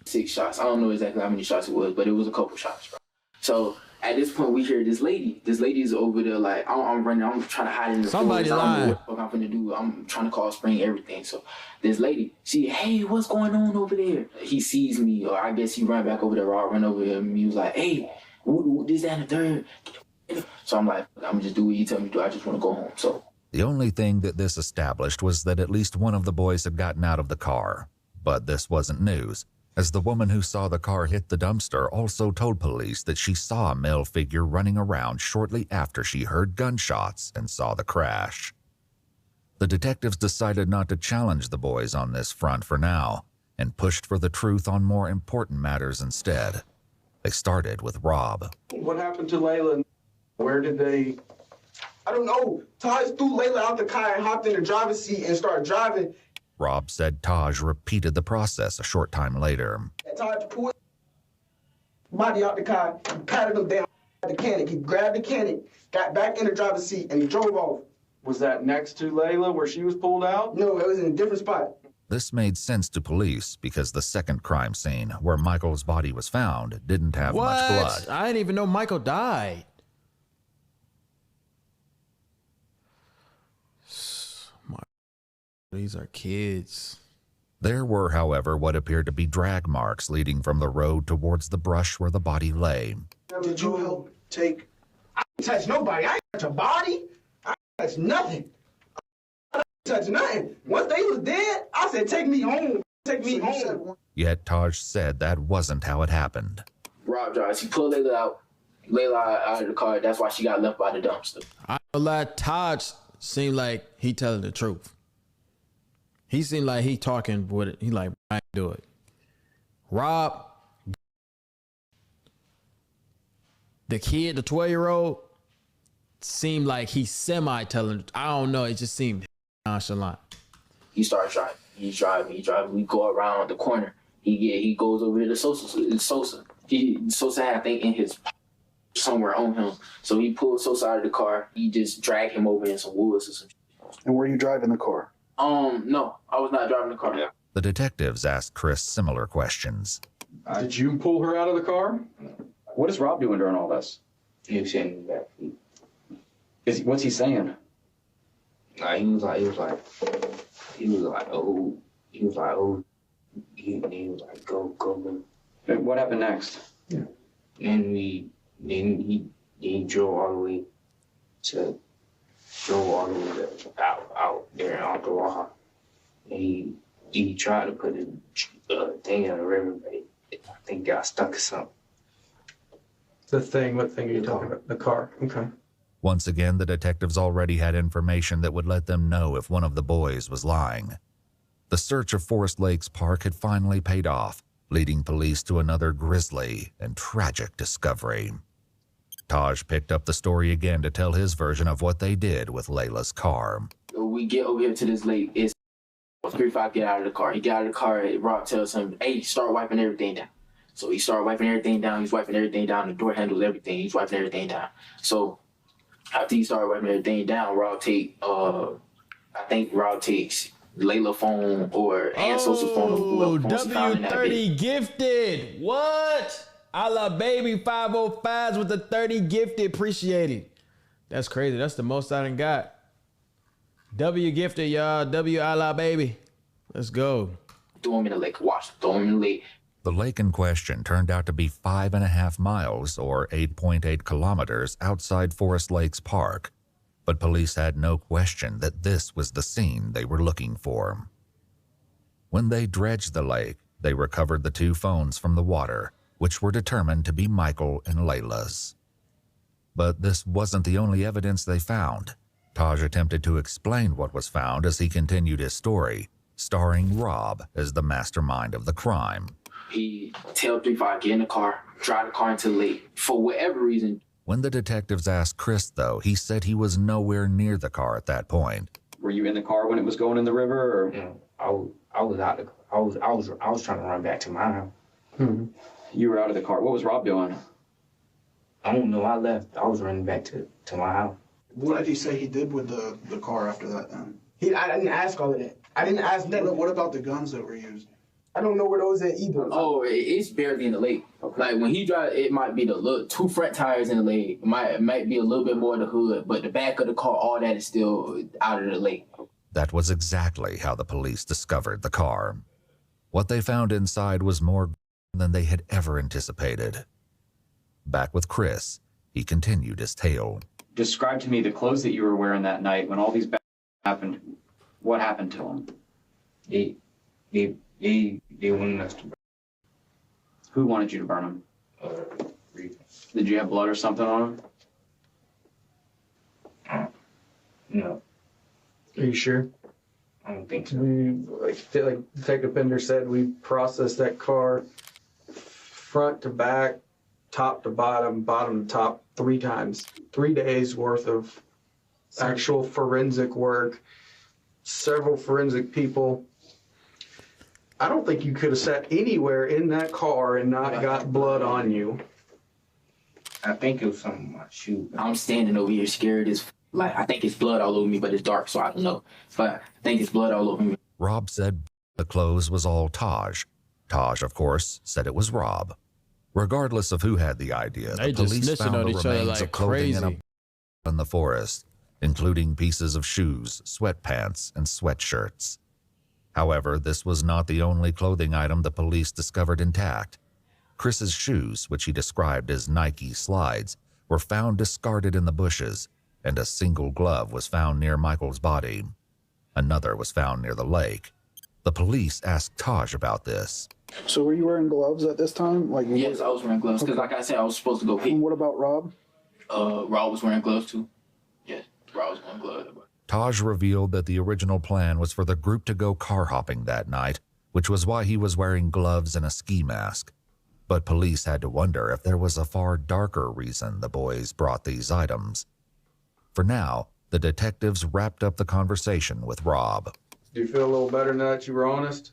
6 shots. I don't know exactly how many shots it was, but it was a couple shots, bro. So at this point, we hear this lady. This lady's over there like, I'm running. I'm trying to hide in the Somebody forest. I don't know lying. what the fuck I'm finna do. I'm trying to call Spring everything. So this lady, hey, what's going on over there? He sees me, or I guess he ran back over there. Or I run over him. And he was like, hey, this, that, and the third. So I'm like, I'm just do what you tell me to do. I just want to go home. So The only thing that this established was that at least one of the boys had gotten out of the car. But this wasn't news, as the woman who saw the car hit the dumpster also told police that she saw a male figure running around shortly after she heard gunshots and saw the crash. The detectives decided not to challenge the boys on this front for now, and pushed for the truth on more important matters instead. They started with Rob. What happened to Layla? Where did they... I don't know. Taj threw Layla out the car and hopped in the driver's seat and started driving. Rob said Taj repeated the process a short time later. Taj pulled body out the car, patted him down at the cannon. He grabbed the cannon, got back in the driver's seat, and he drove off. Was that next to Layla where she was pulled out? No, it was in a different spot. This made sense to police because the second crime scene, where Michael's body was found, didn't have much blood. I didn't even know Michael died. These are kids. There were, however, what appeared to be drag marks leading from the road towards the brush where the body lay. Did you help take... I didn't touch nobody. I didn't touch a body. I didn't touch nothing. I didn't touch nothing. Once they was dead, I said, take me home. Take me home. Yet Taj said that wasn't how it happened. Rob drives. He pulled Layla out of the car. That's why she got left by the dumpster. I let Taj seem like he telling the truth. He seemed like he talking with it. He like, I ain't do it. Rob, the kid, the 12-year-old, seemed like he semi-telling. I don't know. It just seemed nonchalant. He starts driving. He's driving. We go around the corner. He goes over here to Sosa. Sosa had, I think, in his somewhere on him. So he pulled Sosa out of the car. He just dragged him over in some woods or some shit. And were you driving the car? No, I was not driving the car. Yeah. The detectives asked Chris similar questions. Did you pull her out of the car? What is Rob doing during all this? He was sitting in the back seat. What's he saying? Nah, he was like, oh, he was like, go. What happened next? Yeah. And he drove all the way out there out the wall. And he tried to put his thing in the river, but I think got stuck or something. What thing are you talking about? The car. Okay. Once again, the detectives already had information that would let them know if one of the boys was lying. The search of Forest Lakes Park had finally paid off, leading police to another grisly and tragic discovery. Taj picked up the story again to tell his version of what they did with Layla's car. We get over here to this lake. It's 3-5, get out of the car. He got out of the car. Rob tells him, hey, start wiping everything down. So he started wiping everything down. He's wiping everything down. The door handles everything. He's wiping everything down. So after he started wiping everything down, Rob takes Layla's phone and Sosa's phone. W30 gifted. What? I love baby 505s with the 30 gifted. Appreciate it. That's crazy. That's the most I done got. W gifted, y'all. W I love baby. Let's go. Throw him in the lake. Watch. Throw him in the lake. The lake in question turned out to be 5.5 miles or 8.8 kilometers outside Forest Lakes Park. But police had no question that this was the scene they were looking for. When they dredged the lake, they recovered the 2 phones from the water, which were determined to be Michael and Layla's. But this wasn't the only evidence they found. Taj attempted to explain what was found as he continued his story, starring Rob as the mastermind of the crime. He tell 3-5, get in the car, drive the car into the lake. For whatever reason. When the detectives asked Chris, though, he said he was nowhere near the car at that point. Were you in the car when it was going in the river, or? No, I was out. I was trying to run back to my house. Hmm. You were out of the car. What was Rob doing? I don't know. I left. I was running back to my house. What did he say he did with the car after that then? I didn't ask all of that. I didn't ask that. What about the guns that were used? I don't know where those at either. Oh, it's barely in the lake. Okay. Like when he drive, it might be the 2 front tires in the lake. It might be a little bit more in the hood, but the back of the car, all that is still out of the lake. That was exactly how the police discovered the car. What they found inside was more than they had ever anticipated. Back with Chris, he continued his tale. Describe to me the clothes that you were wearing that night when all these bad happened. What happened to them? They wanted us to burn. Who wanted you to burn them? Did you have blood or something on them? No. Are you sure? I don't think so. Like Detective Pender said, we processed that car front to back, top to bottom, bottom to top 3 times. 3 days worth of actual forensic work, several forensic people. I don't think you could have sat anywhere in that car and not got blood on you. I think it was something on my shoe. I'm standing over here scared as like I think it's blood all over me, but it's dark, so I don't know. But I think it's blood all over me. Rob said the clothes was all Taj. Taj, of course, said it was Rob. Regardless of who had the idea, the police found the remains of clothing in the forest, including pieces of shoes, sweatpants, and sweatshirts. However, this was not the only clothing item the police discovered intact. Chris's shoes, which he described as Nike slides, were found discarded in the bushes, and a single glove was found near Michael's body. Another was found near the lake. The police asked Taj about this. So were you wearing gloves at this time? Yes, I was wearing gloves, because like I said, I was supposed to go pee. And what about Rob? Rob was wearing gloves too. Yes, Rob was wearing gloves. Taj revealed that the original plan was for the group to go car hopping that night, which was why he was wearing gloves and a ski mask. But police had to wonder if there was a far darker reason the boys brought these items. For now, the detectives wrapped up the conversation with Rob. Do you feel a little better now that you were honest?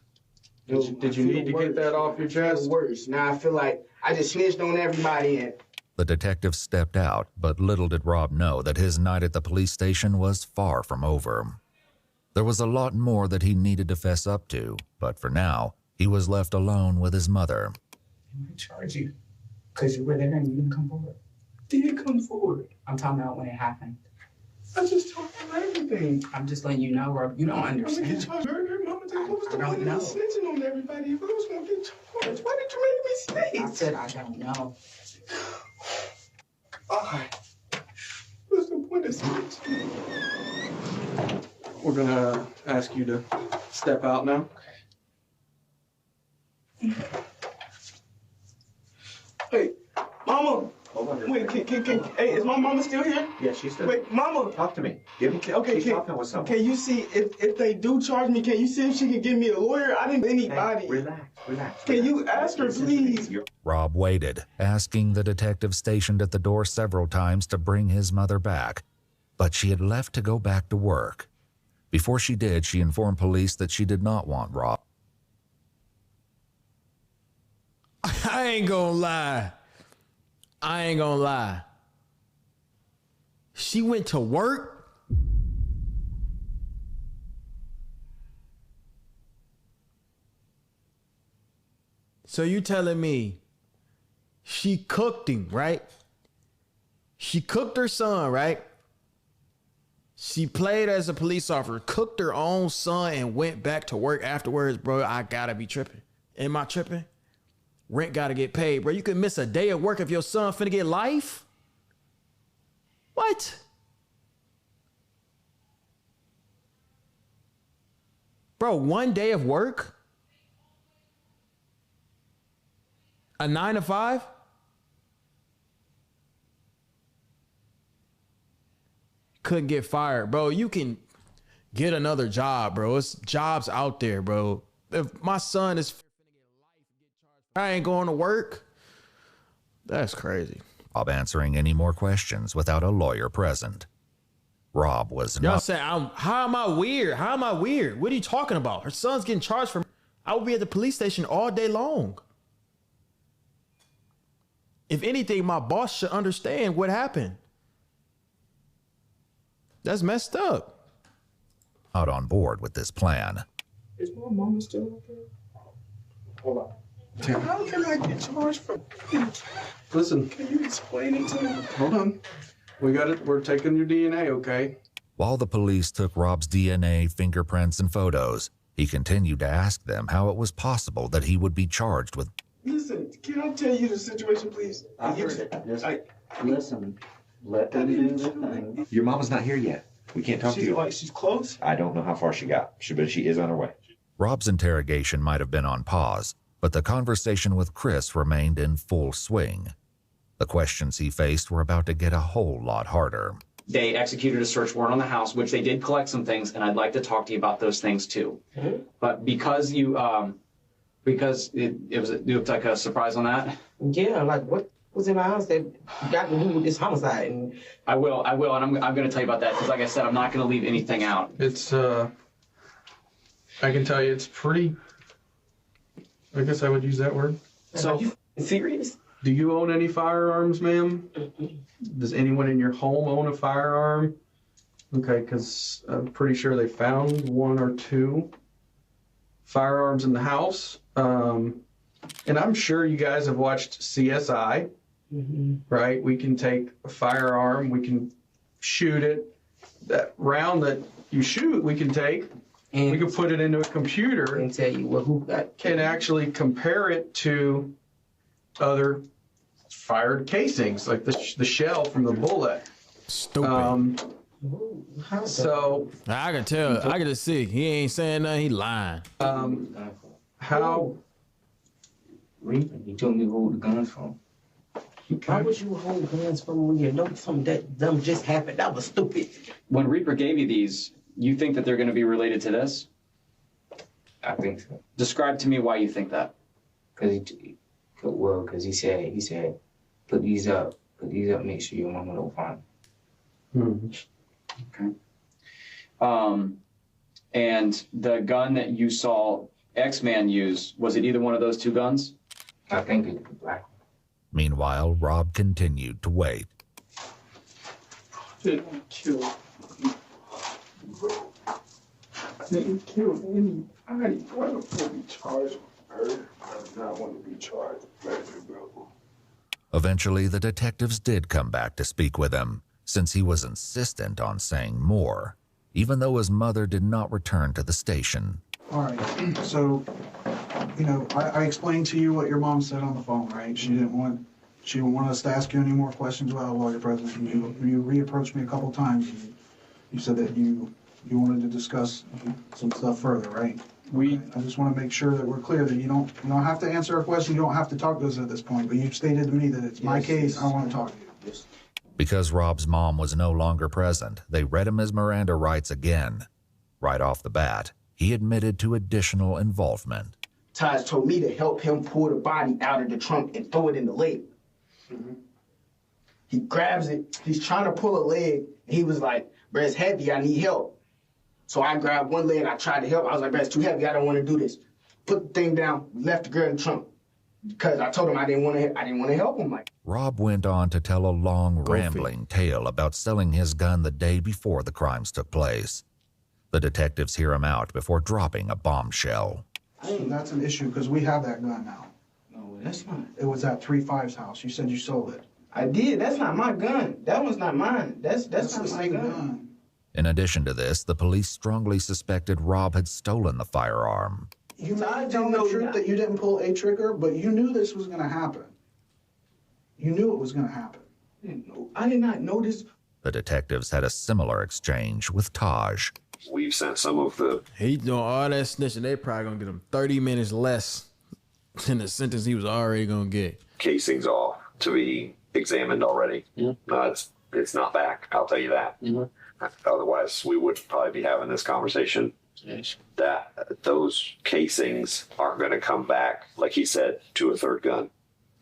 Did you need to get that off your chest? Worse. Now I feel like I just snitched on everybody and The detective stepped out, but little did Rob know that his night at the police station was far from over. There was a lot more that he needed to fess up to, but for now, he was left alone with his mother. I'm gonna charge you because you were there and you didn't come forward. Did come forward. I'm talking about when it happened. I just told him everything. I'm just letting you know, Rob. You don't understand. I'm gonna get charged. Mama, I was the one that know. was snitching on everybody. If I was gonna get charged, why did you make me stay? I said I don't know. Alright. What's the point of snitching? We're gonna ask you to step out now. Hey, Mama. Wait, hey, is my mama still here? Yeah, she's still. Wait, Mama. Talk to me. Give me. Okay, talking with someone. Can you see if they do charge me? Can you see if she can give me a lawyer? I didn't anybody. Hey, relax. Can you ask her, please? Rob waited, asking the detective stationed at the door several times to bring his mother back, but she had left to go back to work. Before she did, she informed police that she did not want Rob. I ain't gonna lie. She went to work. So you telling me she cooked him, right? She cooked her son, right? She played as a police officer, cooked her own son, and went back to work afterwards, bro. I gotta be tripping. Am I tripping? Rent gotta get paid, bro. You could miss a day of work if your son finna get life? What? Bro, 1 day of work? A 9 to 5? couldn't get fired, bro. You can get another job, bro. It's jobs out there, bro. If my son is, I ain't going to work. That's crazy. Rob answering any more questions without a lawyer present. Rob was Y'all not. say, how am I weird? How am I weird? What are you talking about? Her son's getting charged for. I will be at the police station all day long. If anything, my boss should understand what happened. That's messed up. Out on board with this plan. Is my mama still okay? Hold on. How can I get charged for? Listen. Can you explain it to me? Hold on. We got it. We're taking your DNA, okay? While the police took Rob's DNA, fingerprints, and photos, he continued to ask them how it was possible that he would be charged with. Listen, can I tell you the situation, please? I heard it. Listen, let them do their thing. Your mama's not here yet. We can't talk to you. She's close? I don't know how far she got, but she is on her way. Rob's interrogation might have been on pause, but the conversation with Chris remained in full swing. The questions he faced were about to get a whole lot harder. They executed a search warrant on the house, which they did collect some things, and I'd like to talk to you about those things too. Mm-hmm. But because you, because it looked like a surprise on that. Yeah, like what was in my house that got to do with this homicide? And I will, and I'm going to tell you about that because, like I said, I'm not going to leave anything out. It's I can tell you, it's pretty. I guess I would use that word. So, are you serious? Do you own any firearms, ma'am? Does anyone in your home own a firearm? Okay, because I'm pretty sure they found one or two firearms in the house. And I'm sure you guys have watched CSI, right? We can take a firearm, we can shoot it. That round that you shoot, we can take, and we can put it into a computer and tell you who got, can actually compare it to other fired casings, like the shell from the bullet. Stupid. So I can tell. I can just see he ain't saying nothing. He lying. How? He told me to hold the guns from. Why would you hold guns from when you know something that dumb just happened? That was stupid. When Reaper gave you these, you think that they're going to be related to this? I think so. Describe to me why you think that. Because he said, put these up, make sure your mama don't find them. Okay. And the gun that you saw X-Man use, was it either one of those two guns? I think it's the black one. Meanwhile, Rob continued to wait. Didn't kill bro. Didn't kill anybody. I want to be charged with murder. I do not want to be charged with murder, bro. Eventually, the detectives did come back to speak with him, since he was insistent on saying more, even though his mother did not return to the station. All right, so, you know, I explained to you what your mom said on the phone, right? She didn't want us to ask you any more questions without a lawyer present. You reapproached me a couple times. And you said that you wanted to discuss some stuff further, right? I just want to make sure that we're clear that you don't have to answer a question. You don't have to talk to us at this point. But you've stated to me that it's my case. I want to talk to you. Yes. Because Rob's mom was no longer present, they read him his Miranda rights again. Right off the bat, he admitted to additional involvement. Taj told me to help him pull the body out of the trunk and throw it in the lake. He grabs it. He's trying to pull a leg. And he was like, "Bruh, it's heavy. I need help." So I grabbed one leg. I tried to help. I was like, "Bruh, it's too heavy. I don't want to do this." Put the thing down. Left the girl in the trunk because I told him I didn't want to help him. Like, Rob went on to tell a long, rambling tale about selling his gun the day before the crimes took place. The detectives hear him out before dropping a bombshell. So that's an issue because we have that gun now. No, that's not. It was at 3-5's house. You said you sold it. I did. That's not my gun. That one's not mine. That's not my gun. In addition to this, the police strongly suspected Rob had stolen the firearm. You may tell the truth that you didn't pull a trigger, but you knew this was going to happen. You knew it was going to happen. I did not know this. The detectives had a similar exchange with Taj. We've sent some of the... He doing all that snitching. They probably going to get him 30 minutes less than the sentence he was already going to get. casings off to be examined already. It's not back, I'll tell you that. Otherwise, we would probably be having this conversation. That those casings aren't going to come back, like he said, to a third gun.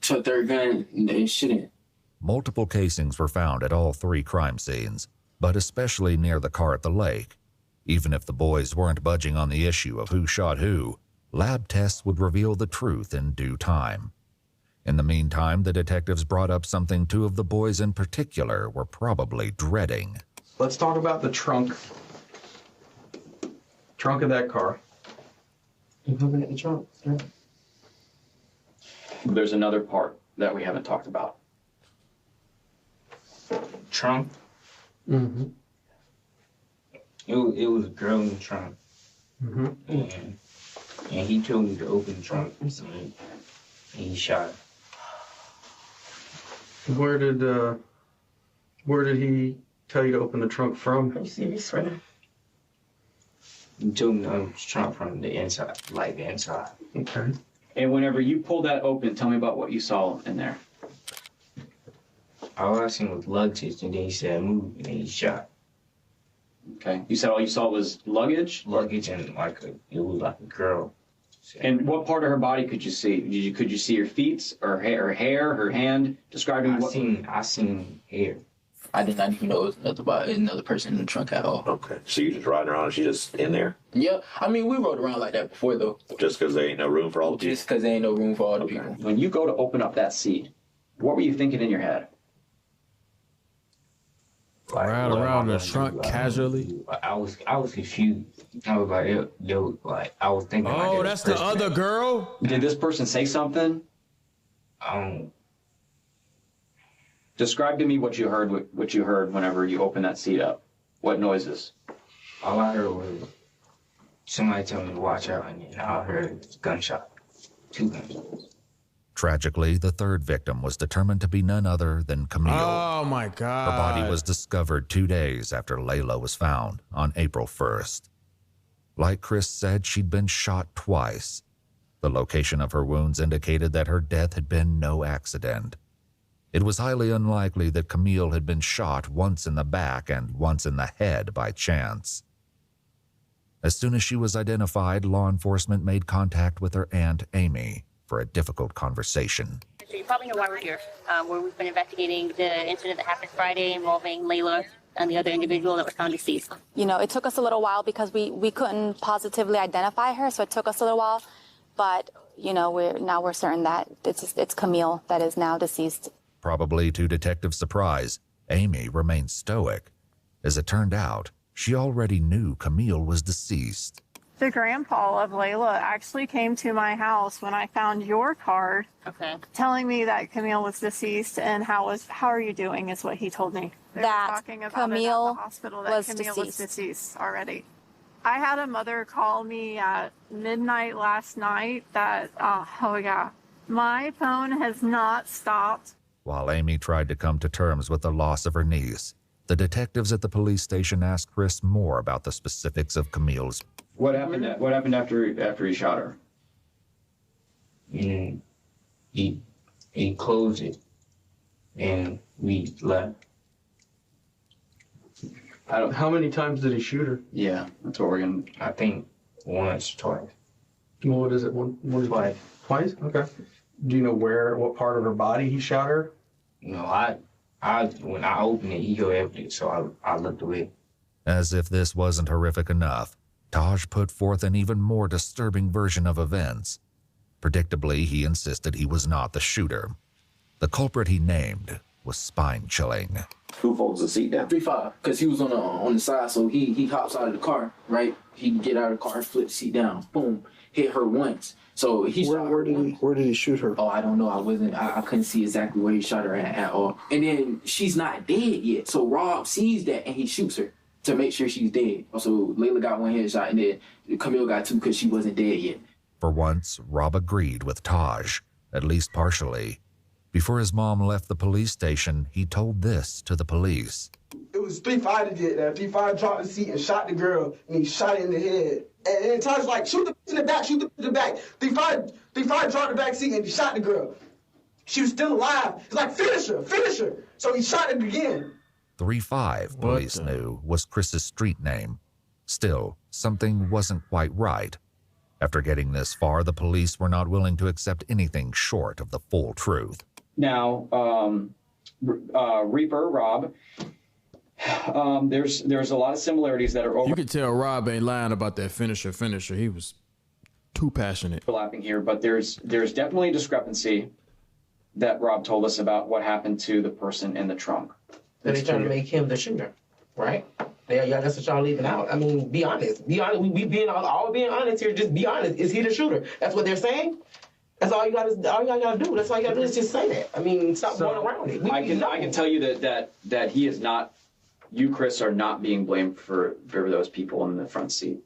To a third gun, they shouldn't. Multiple casings were found at all 3 crime scenes, but especially near the car at the lake. Even if the boys weren't budging on the issue of who shot who, lab tests would reveal the truth in due time. In the meantime, the detectives brought up something 2 of the boys in particular were probably dreading. Let's talk about the trunk of that car. You looking at the trunk? Yeah. There's another part that we haven't talked about. Trunk? Mm-hmm. It was a girl in the trunk. Mm-hmm. And he told me to open the trunk, and he shot her. Where did he tell you to open the trunk from? You see this right? He told me to open the trunk from the inside, like the inside. Okay. And whenever you pulled that open, tell me about what you saw in there. All I seen was luggage, and then he said move, and then he shot. Okay. You said all you saw was luggage? Luggage and it was like a girl. And what part of her body could you see? Could you see her feet, or her hair, her hand? Describe to me I seen hair. I did not even know it was another person in the trunk at all. Okay. So you just riding around and she just in there? Yeah. I mean, we rode around like that before, though. Just because there ain't no room for all the people? Just because there ain't no room for all the people. When you go to open up that seat, what were you thinking in your head? Ride around the trunk casually. I was confused. I was like, I was thinking. Oh, that's the other girl. Did this person say something? Describe to me what you heard. What you heard whenever you opened that seat up. What noises? All I heard was somebody tell me to watch out, and then I heard gunshot, 2 gunshots. Tragically, the 3rd victim was determined to be none other than Camille. Oh, my God. Her body was discovered 2 days after Layla was found on April 1st. Like Chris said, she'd been shot twice. The location of her wounds indicated that her death had been no accident. It was highly unlikely that Camille had been shot once in the back and once in the head by chance. As soon as she was identified, law enforcement made contact with her aunt, Amy, for a difficult conversation. So you probably know why we're here, where we've been investigating the incident that happened Friday involving Layla and the other individual that was found deceased. You know, it took us a little while because we couldn't positively identify her, so it took us a little while. But, you know, we're certain that it's Camille that is now deceased. Probably to detectives' surprise, Amy remained stoic. As it turned out, she already knew Camille was deceased. The grandpa of Layla actually came to my house when I found your card, telling me that Camille was deceased, and how are you doing is what he told me. They were talking about Camille it at the hospital, that Camille was deceased already. I had a mother call me at midnight last night that, my phone has not stopped. While Amy tried to come to terms with the loss of her niece, the detectives at the police station asked Chris more about the specifics of Camille's. What happened after he shot her? He closed it, and we left. How many times did he shoot her? Yeah, that's what we're gonna. I think once, twice. Well, what is it? One twice. Twice? Okay. Do you know what part of her body he shot her? No, when I opened it, he go empty, so I looked away. As if this wasn't horrific enough, Taj put forth an even more disturbing version of events. Predictably, he insisted he was not the shooter. The culprit he named was spine-chilling. Who folds the seat down? 3-5, because he was on the side, so he hops out of the car, right? He can get out of the car, flip the seat down, boom, hit her once. So he shot her once. Where did he shoot her? Oh, I don't know. I couldn't see exactly where he shot her at all. And then she's not dead yet, so Rob sees that and he shoots her to make sure she's dead. So Layla got 1 headshot, and then Camille got 2 because she wasn't dead yet. For once, Rob agreed with Taj, at least partially. Before his mom left the police station, he told this to the police. It was 3-5 that did that. 3-5 dropped the seat and shot the girl, and he shot her in the head. And Taj was like, shoot the in the back, shoot the in the back. 3-5 dropped the back seat and he shot the girl. She was still alive. He's like, finish her. So he shot it again. 3-5, police knew, was Chris's street name. Still, something wasn't quite right. After getting this far, the police were not willing to accept anything short of the full truth. Now, Reaper, Rob, there's a lot of similarities that are You could tell Rob ain't lying about that finisher. He was too passionate. Overlapping here, but there's definitely a discrepancy that Rob told us about what happened to the person in the trunk. They're trying to make him the shooter, right? Yeah, that's what y'all leaving out. I mean, be honest. Be honest. We being all being honest here. Just be honest. Is he the shooter? That's what they're saying. That's all you gotta do. That's all you gotta do is just say that. I mean, stop going around it. I can tell you that he is not. You, Chris, are not being blamed for those people in the front seat.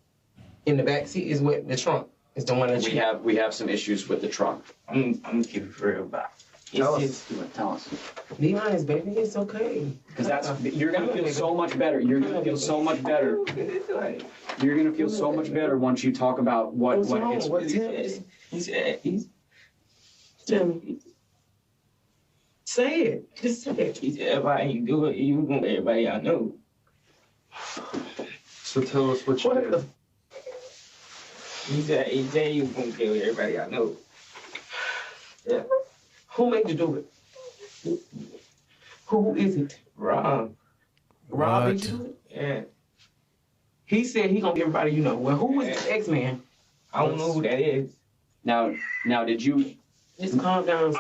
In the back seat is what the trunk is the one that we have some issues with the trunk. I'm gonna keep it real about. Tell us. Be honest, baby. It's okay. Because you're gonna feel so much better. You're gonna feel so much better. You're gonna feel so much better once you talk about what he's. Tell me. Say it. Just say it. He said, everybody you do it, you gonna everybody I know. So tell us what you did. He said you gonna kill everybody I know. Yeah. Who made you do it? Who is it? Rob. Rob made you do it? Yeah. He said he gonna get everybody you know. Well, who is the X-Man? I don't know who that is. Now, did you... Just calm down.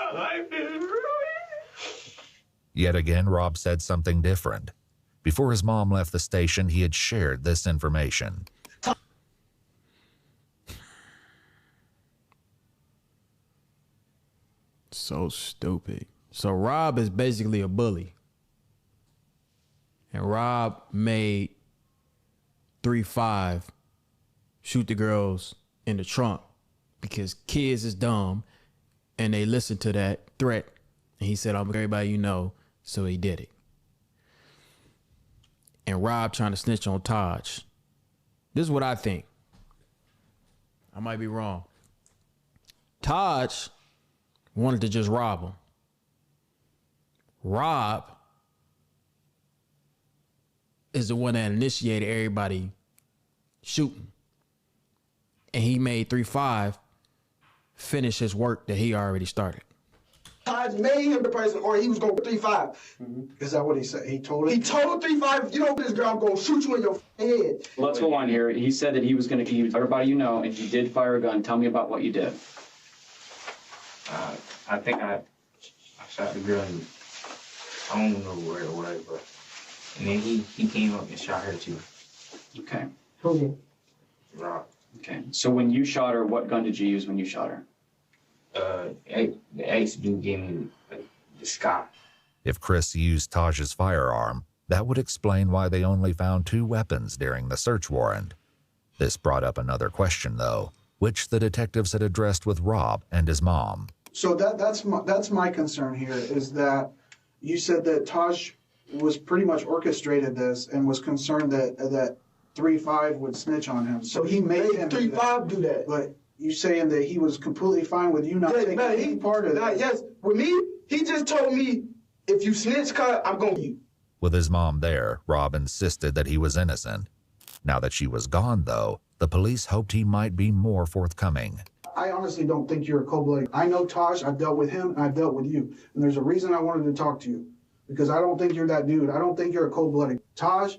Yet again, Rob said something different. Before his mom left the station, he had shared this information. So stupid. So Rob is basically a bully. And Rob made 3-5 shoot the girls in the trunk because kids is dumb and they listened to that threat. And he said, I'm everybody you know, so he did it. And Rob trying to snitch on Taj. This is what I think. I might be wrong. Taj wanted to just rob him. Rob is the one that initiated everybody shooting. And he made 3-5 finish his work that he already started. Taj made him the person, or he was going 3-5. Is that what he said? He told him? He told 3-5, you know this girl, I'm going to shoot you in your head. Let's go on here. He said that he was going to use everybody you know, and you did fire a gun. Tell me about what you did. I think I shot the girl and I don't know where it was, but and then he came up and shot her too. Okay. Who did? Rob. Okay. So when you shot her, what gun did you use when you shot her? The ex dude gave me the sky. If Chris used Taj's firearm, that would explain why they only found 2 weapons during the search warrant. This brought up another question, though, which the detectives had addressed with Rob and his mom. So that's my concern here, is that you said that Taj was pretty much orchestrated this and was concerned that 3-5 would snitch on him. So he made him 3-5 do that. But you saying that he was completely fine with you not taking any part of that? Yes, with me, he just told me, if you snitch, I'm going to you. With his mom there, Rob insisted that he was innocent. Now that she was gone, though, the police hoped he might be more forthcoming. I honestly don't think you're a cold-blooded. I know Taj, I've dealt with him, and I've dealt with you. And there's a reason I wanted to talk to you. Because I don't think you're that dude. I don't think you're a cold-blooded. Taj,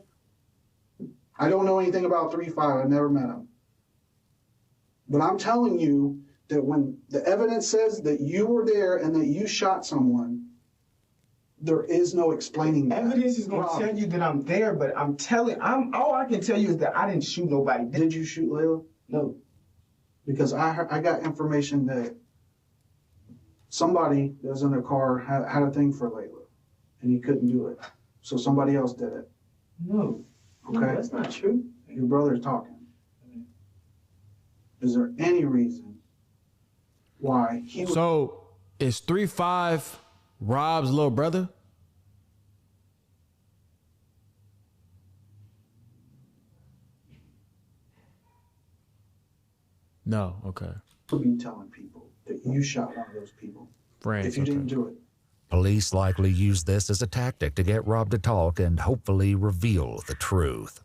I don't know anything about 3-5. I've never met him. But I'm telling you that when the evidence says that you were there and that you shot someone, there is no explaining that. Evidence is going to tell you that I'm there, but all I can tell you is that I didn't shoot nobody. Did you shoot Layla? No. Because I got information that somebody that was in their car had a thing for Layla, and he couldn't do it. So somebody else did it. No. Okay? No, that's not true. Your brother's talking. Is there any reason why he would... So, is 3-5 Rob's little brother? No, okay. Would be telling people that you shot one of those people. Friends, if you didn't do it. Police likely used this as a tactic to get Rob to talk and hopefully reveal the truth.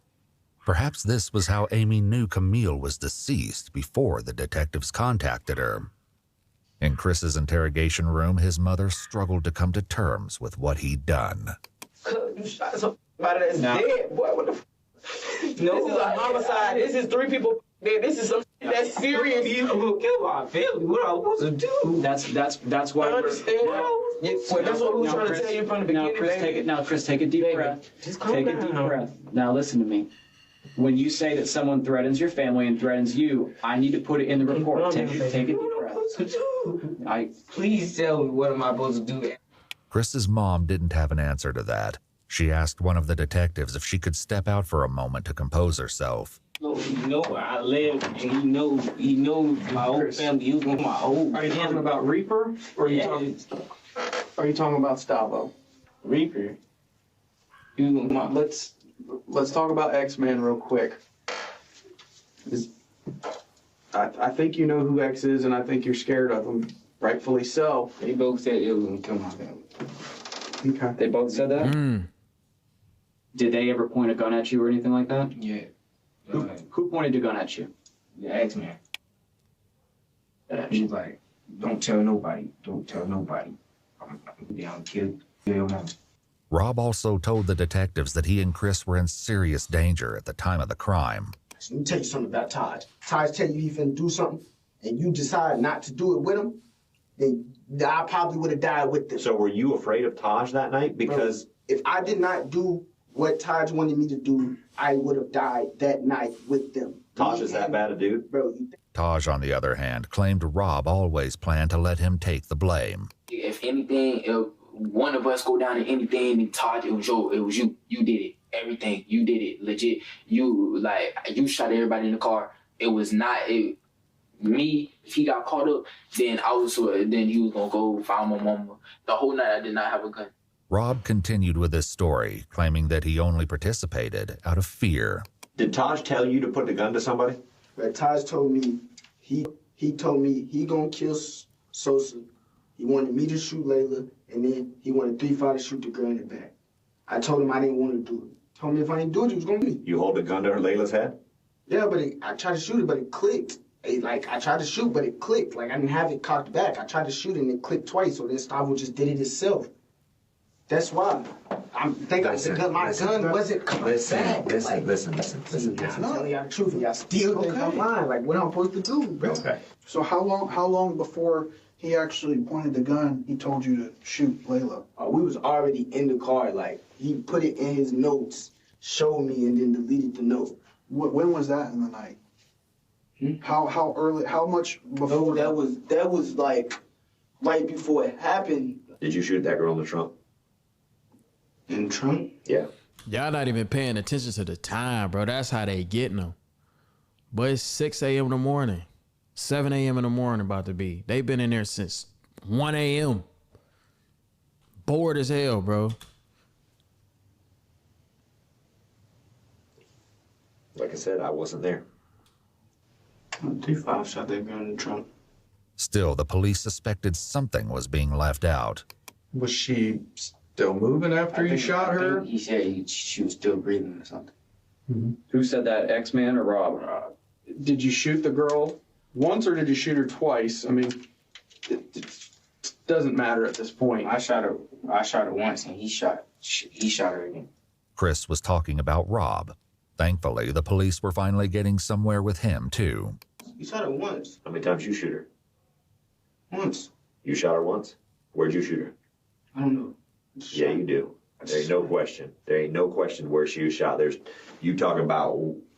Perhaps this was how Amy knew Camille was deceased before the detectives contacted her. In Chris's interrogation room, his mother struggled to come to terms with what he'd done. You shot somebody that's dead, boy. What the No, this is a homicide. This is 3 people dead. This is some that's serious. You gonna kill my family. What am I supposed to do? That's why I understand. That's what we were trying to tell you from the beginning. Chris, take a deep breath. Just calm take down. a deep breath. Now listen to me. When you say that someone threatens your family and threatens you, I need to put it in the report. Take a deep breath. Please tell me, what am I supposed to do? Chris's mom didn't have an answer to that. She asked one of the detectives if she could step out for a moment to compose herself. No, he know where I live, and he knows my whole family. He was on my whole. Are you talking about Reaper, or are you talking about Stavo? Reaper. Let's talk about X-Men real quick. I think you know who X is, and I think you're scared of him. Rightfully so. They both said it was gonna kill my family. Okay. They both said that? Did they ever point a gun at you or anything like that? Yeah. Who pointed a gun at you? The X-Man. He was like, don't tell nobody. Don't tell nobody. I'm down to kill your mom. Rob also told the detectives that he and Chris were in serious danger at the time of the crime. Let me tell you something about Taj. Taj tell you he finna do something, and you decide not to do it with him, then I probably would have died with them. So were you afraid of Taj that night? Because if I did not do what Taj wanted me to do, I would have died that night with them. Taj is that bad a dude? Bro, Taj, on the other hand, claimed Rob always planned to let him take the blame. If anything, if one of us go down to anything, and Todd, it was you. You did it. Everything. You did it. Legit. You shot everybody in the car. It was not me. If he got caught up, then he was gonna go find my mama. The whole night I did not have a gun. Rob continued with his story, claiming that he only participated out of fear. Did Taj tell you to put the gun to somebody? But Taj told me, he told me he gonna kill Sosa. He wanted me to shoot Layla, and then he wanted 3-5 to shoot the girl in the back. I told him I didn't want to do it. Told me if I didn't do it, he was gonna be. You hold the gun to Layla's head? Yeah, but I tried to shoot it, but it clicked. I tried to shoot, but it clicked. Like, I didn't have it cocked back. I tried to shoot it, and it clicked twice, so then Stavo just did it himself. That's why. I think my gun wasn't cocked back. Listen. I'm telling y'all the truth, and y'all still think I'm lying. Like, what I'm supposed to do, bro? Okay. So how long before he actually pointed the gun, he told you to shoot Layla? We was already in the car. Like, he put it in his notes, showed me, and then deleted the note. When was that in the night? How early? How much before? No, that was like right before it happened. Did you shoot that girl in the trunk? In the trunk? Yeah. Y'all not even paying attention to the time, bro. That's how they getting them. But it's 6 a.m. in the morning. 7 a.m. in the morning about to be. They've been in there since 1 a.m. Bored as hell, bro. Like I said, I wasn't there. 3-5 shot that girl in the trunk. Still, the police suspected something was being left out. Was she still moving after you shot her? He said she was still breathing or something. Mm-hmm. Who said that, X-Man or Rob? Did you shoot the girl once or did you shoot her twice? I mean, it doesn't matter at this point. I shot her once, and he shot her again. Chris was talking about Rob. Thankfully, the police were finally getting somewhere with him, too. You shot her once. How many times you shoot her? Once. You shot her once? Where'd you shoot her? I don't know. Yeah, you do. There ain't no question. There ain't no question where she was shot. There's you talking about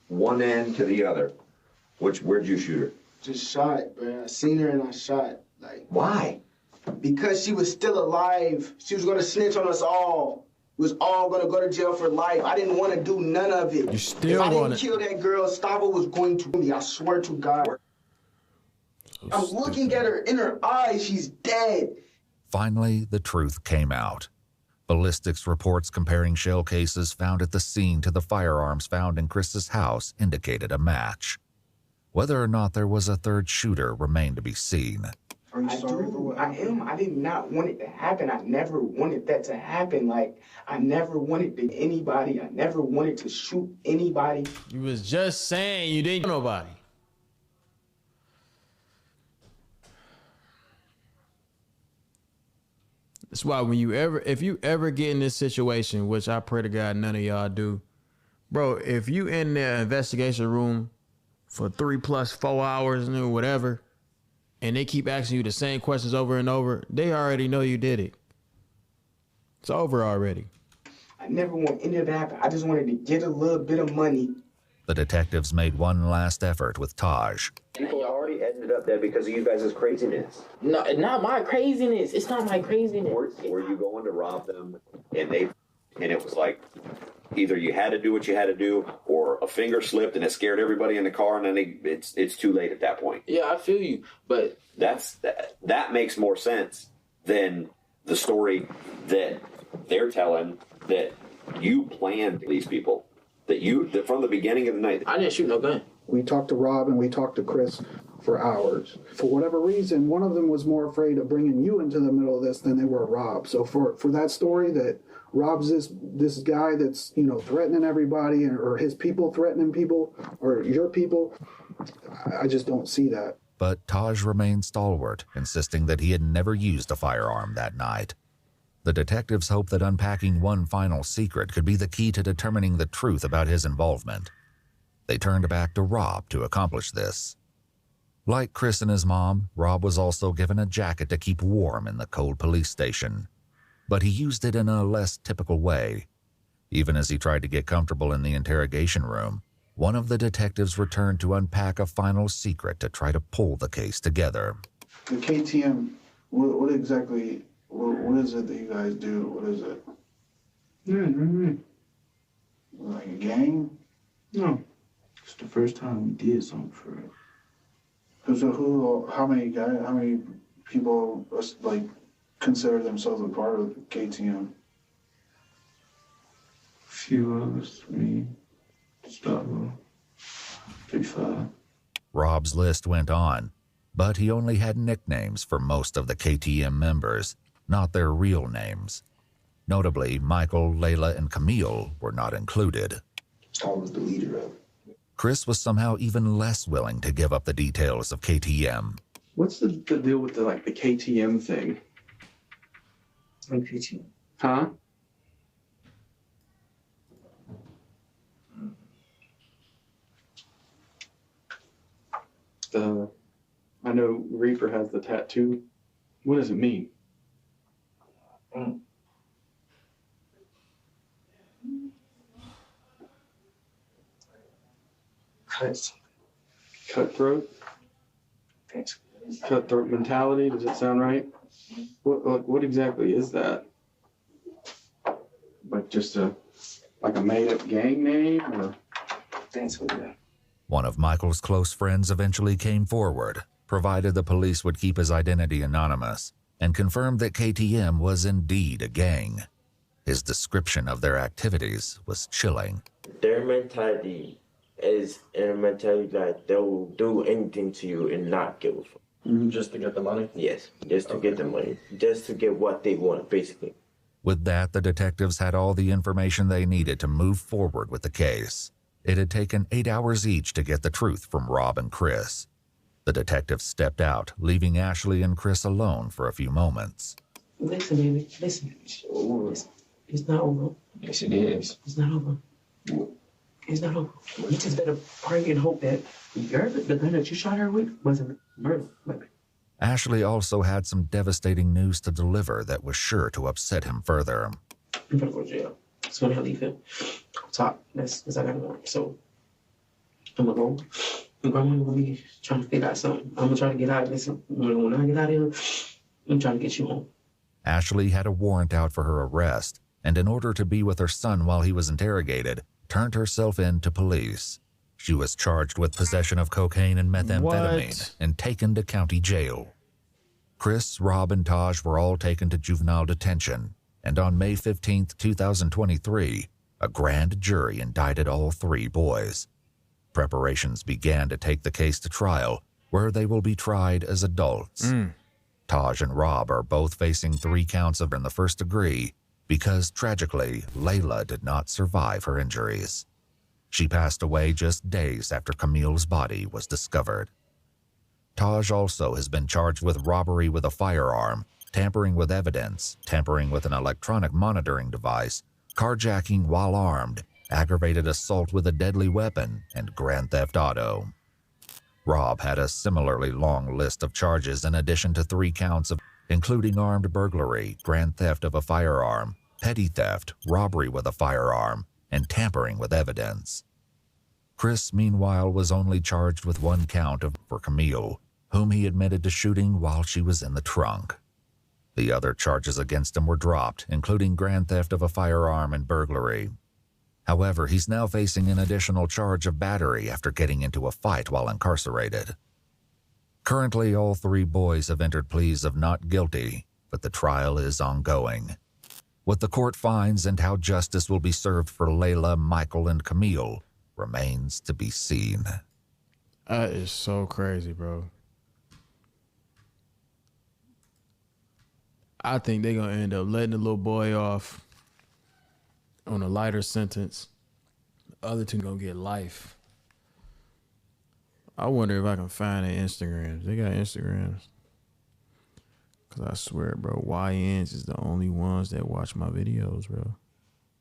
one end to the other. Where'd you shoot her? Just shot, bro. I seen her and I shot. Like, why? Because she was still alive. She was gonna snitch on us all. We was all gonna go to jail for life. I didn't want to do none of it. You still if I want didn't kill that girl, Stavo was going to me. I swear to God. I'm looking at her in her eyes. She's dead. Finally, the truth came out. Ballistics reports comparing shell cases found at the scene to the firearms found in Chris's house indicated a match. Whether or not there was a third shooter remained to be seen. Are you sorry for what happened? I did not want it to happen. I never wanted that to happen. Like, I never wanted to anybody. I never wanted to shoot anybody. You was just saying you didn't know nobody. That's why if you ever get in this situation, which I pray to God none of y'all do, bro, if you in the investigation room for 3 + 4 hours and whatever, and they keep asking you the same questions over and over, they already know you did it. It's over already. I never want any of that to happen. I just wanted to get a little bit of money. The detectives made one last effort with Taj. People already ended up there because of you guys' craziness. No, not my craziness. It's not my craziness. Were you going to rob them and it was like either you had to do what you had to do or a finger slipped and it scared everybody in the car and then it's too late at that point. Yeah, I feel you, but that makes more sense than the story that they're telling that you planned these people. That from the beginning of the night. I didn't shoot no gun. We talked to Rob and we talked to Chris for hours. For whatever reason, one of them was more afraid of bringing you into the middle of this than they were Rob. So for that story that Rob's this guy that's, threatening everybody or his people threatening people or your people, I just don't see that. But Taj remained stalwart, insisting that he had never used a firearm that night. The detectives hoped that unpacking one final secret could be the key to determining the truth about his involvement. They turned back to Rob to accomplish this. Like Chris and his mom, Rob was also given a jacket to keep warm in the cold police station. But he used it in a less typical way. Even as he tried to get comfortable in the interrogation room, one of the detectives returned to unpack a final secret to try to pull the case together. The KTM, what exactly... What is it that you guys do? What is it? Like a gang? No. It's the first time we did something for it. So how many people like consider themselves a part of KTM? A few of us, just about 3-5. Rob's list went on, but he only had nicknames for most of the KTM members, not their real names. Notably, Michael, Layla, and Camille were not included. I was the leader of it. Chris was somehow even less willing to give up the details of KTM. What's the deal with the KTM thing? Like KTM? Huh? I know Reaper has the tattoo. What does it mean? Cutthroat? Cutthroat mentality, does it sound right? What exactly is that? Like just a made-up gang name, or? That's what that. One of Michael's close friends eventually came forward, provided the police would keep his identity anonymous, and confirmed that KTM was indeed a gang. His description of their activities was chilling. Their mentality is a mentality that they'll do anything to you and not give a fuck. Just to get the money? Yes, just to get the money. Just to get what they want, basically. With that, the detectives had all the information they needed to move forward with the case. It had taken 8 hours each to get the truth from Rob and Chris. The detectives stepped out, leaving Ashley and Chris alone for a few moments. Listen, baby, listen. It's not over. Yes, it is. It's not over. It's not over. You just better pray and hope that the gun that you shot her with wasn't murder, baby. Ashley also had some devastating news to deliver that was sure to upset him further. I'm gonna go to jail. So when I leave him, top. That's I gotta go. So I'm gonna go. And Grandma gonna be trying to figure out something. I'm gonna try to get out of this. When I get out of here, I'm trying to get you home. Ashley had a warrant out for her arrest, and in order to be with her son while he was interrogated, turned herself in to police. She was charged with possession of cocaine and methamphetamine and taken to county jail. Chris, Rob, and Taj were all taken to juvenile detention, and on May 15, 2023, a grand jury indicted all 3 boys. Preparations began to take the case to trial, where they will be tried as adults. Taj and Rob are both facing 3 counts of in the first degree because, tragically, Layla did not survive her injuries. She passed away just days after Camille's body was discovered. Taj also has been charged with robbery with a firearm, tampering with evidence, tampering with an electronic monitoring device, carjacking while armed, aggravated assault with a deadly weapon, and grand theft auto. Rob had a similarly long list of charges in addition to 3 counts of including armed burglary, grand theft of a firearm, petty theft, robbery with a firearm, and tampering with evidence. Chris, meanwhile, was only charged with 1 count for Camille, whom he admitted to shooting while she was in the trunk. The other charges against him were dropped, including grand theft of a firearm and burglary. However, he's now facing an additional charge of battery after getting into a fight while incarcerated. Currently, all 3 boys have entered pleas of not guilty, but the trial is ongoing. What the court finds and how justice will be served for Layla, Michael, and Camille remains to be seen. That is so crazy, bro. I think they're going to end up letting the little boy off on a lighter sentence. The other 2 going to get life. I wonder if I can find their Instagrams. They got Instagrams. Because I swear, bro, YNs is the only ones that watch my videos, bro.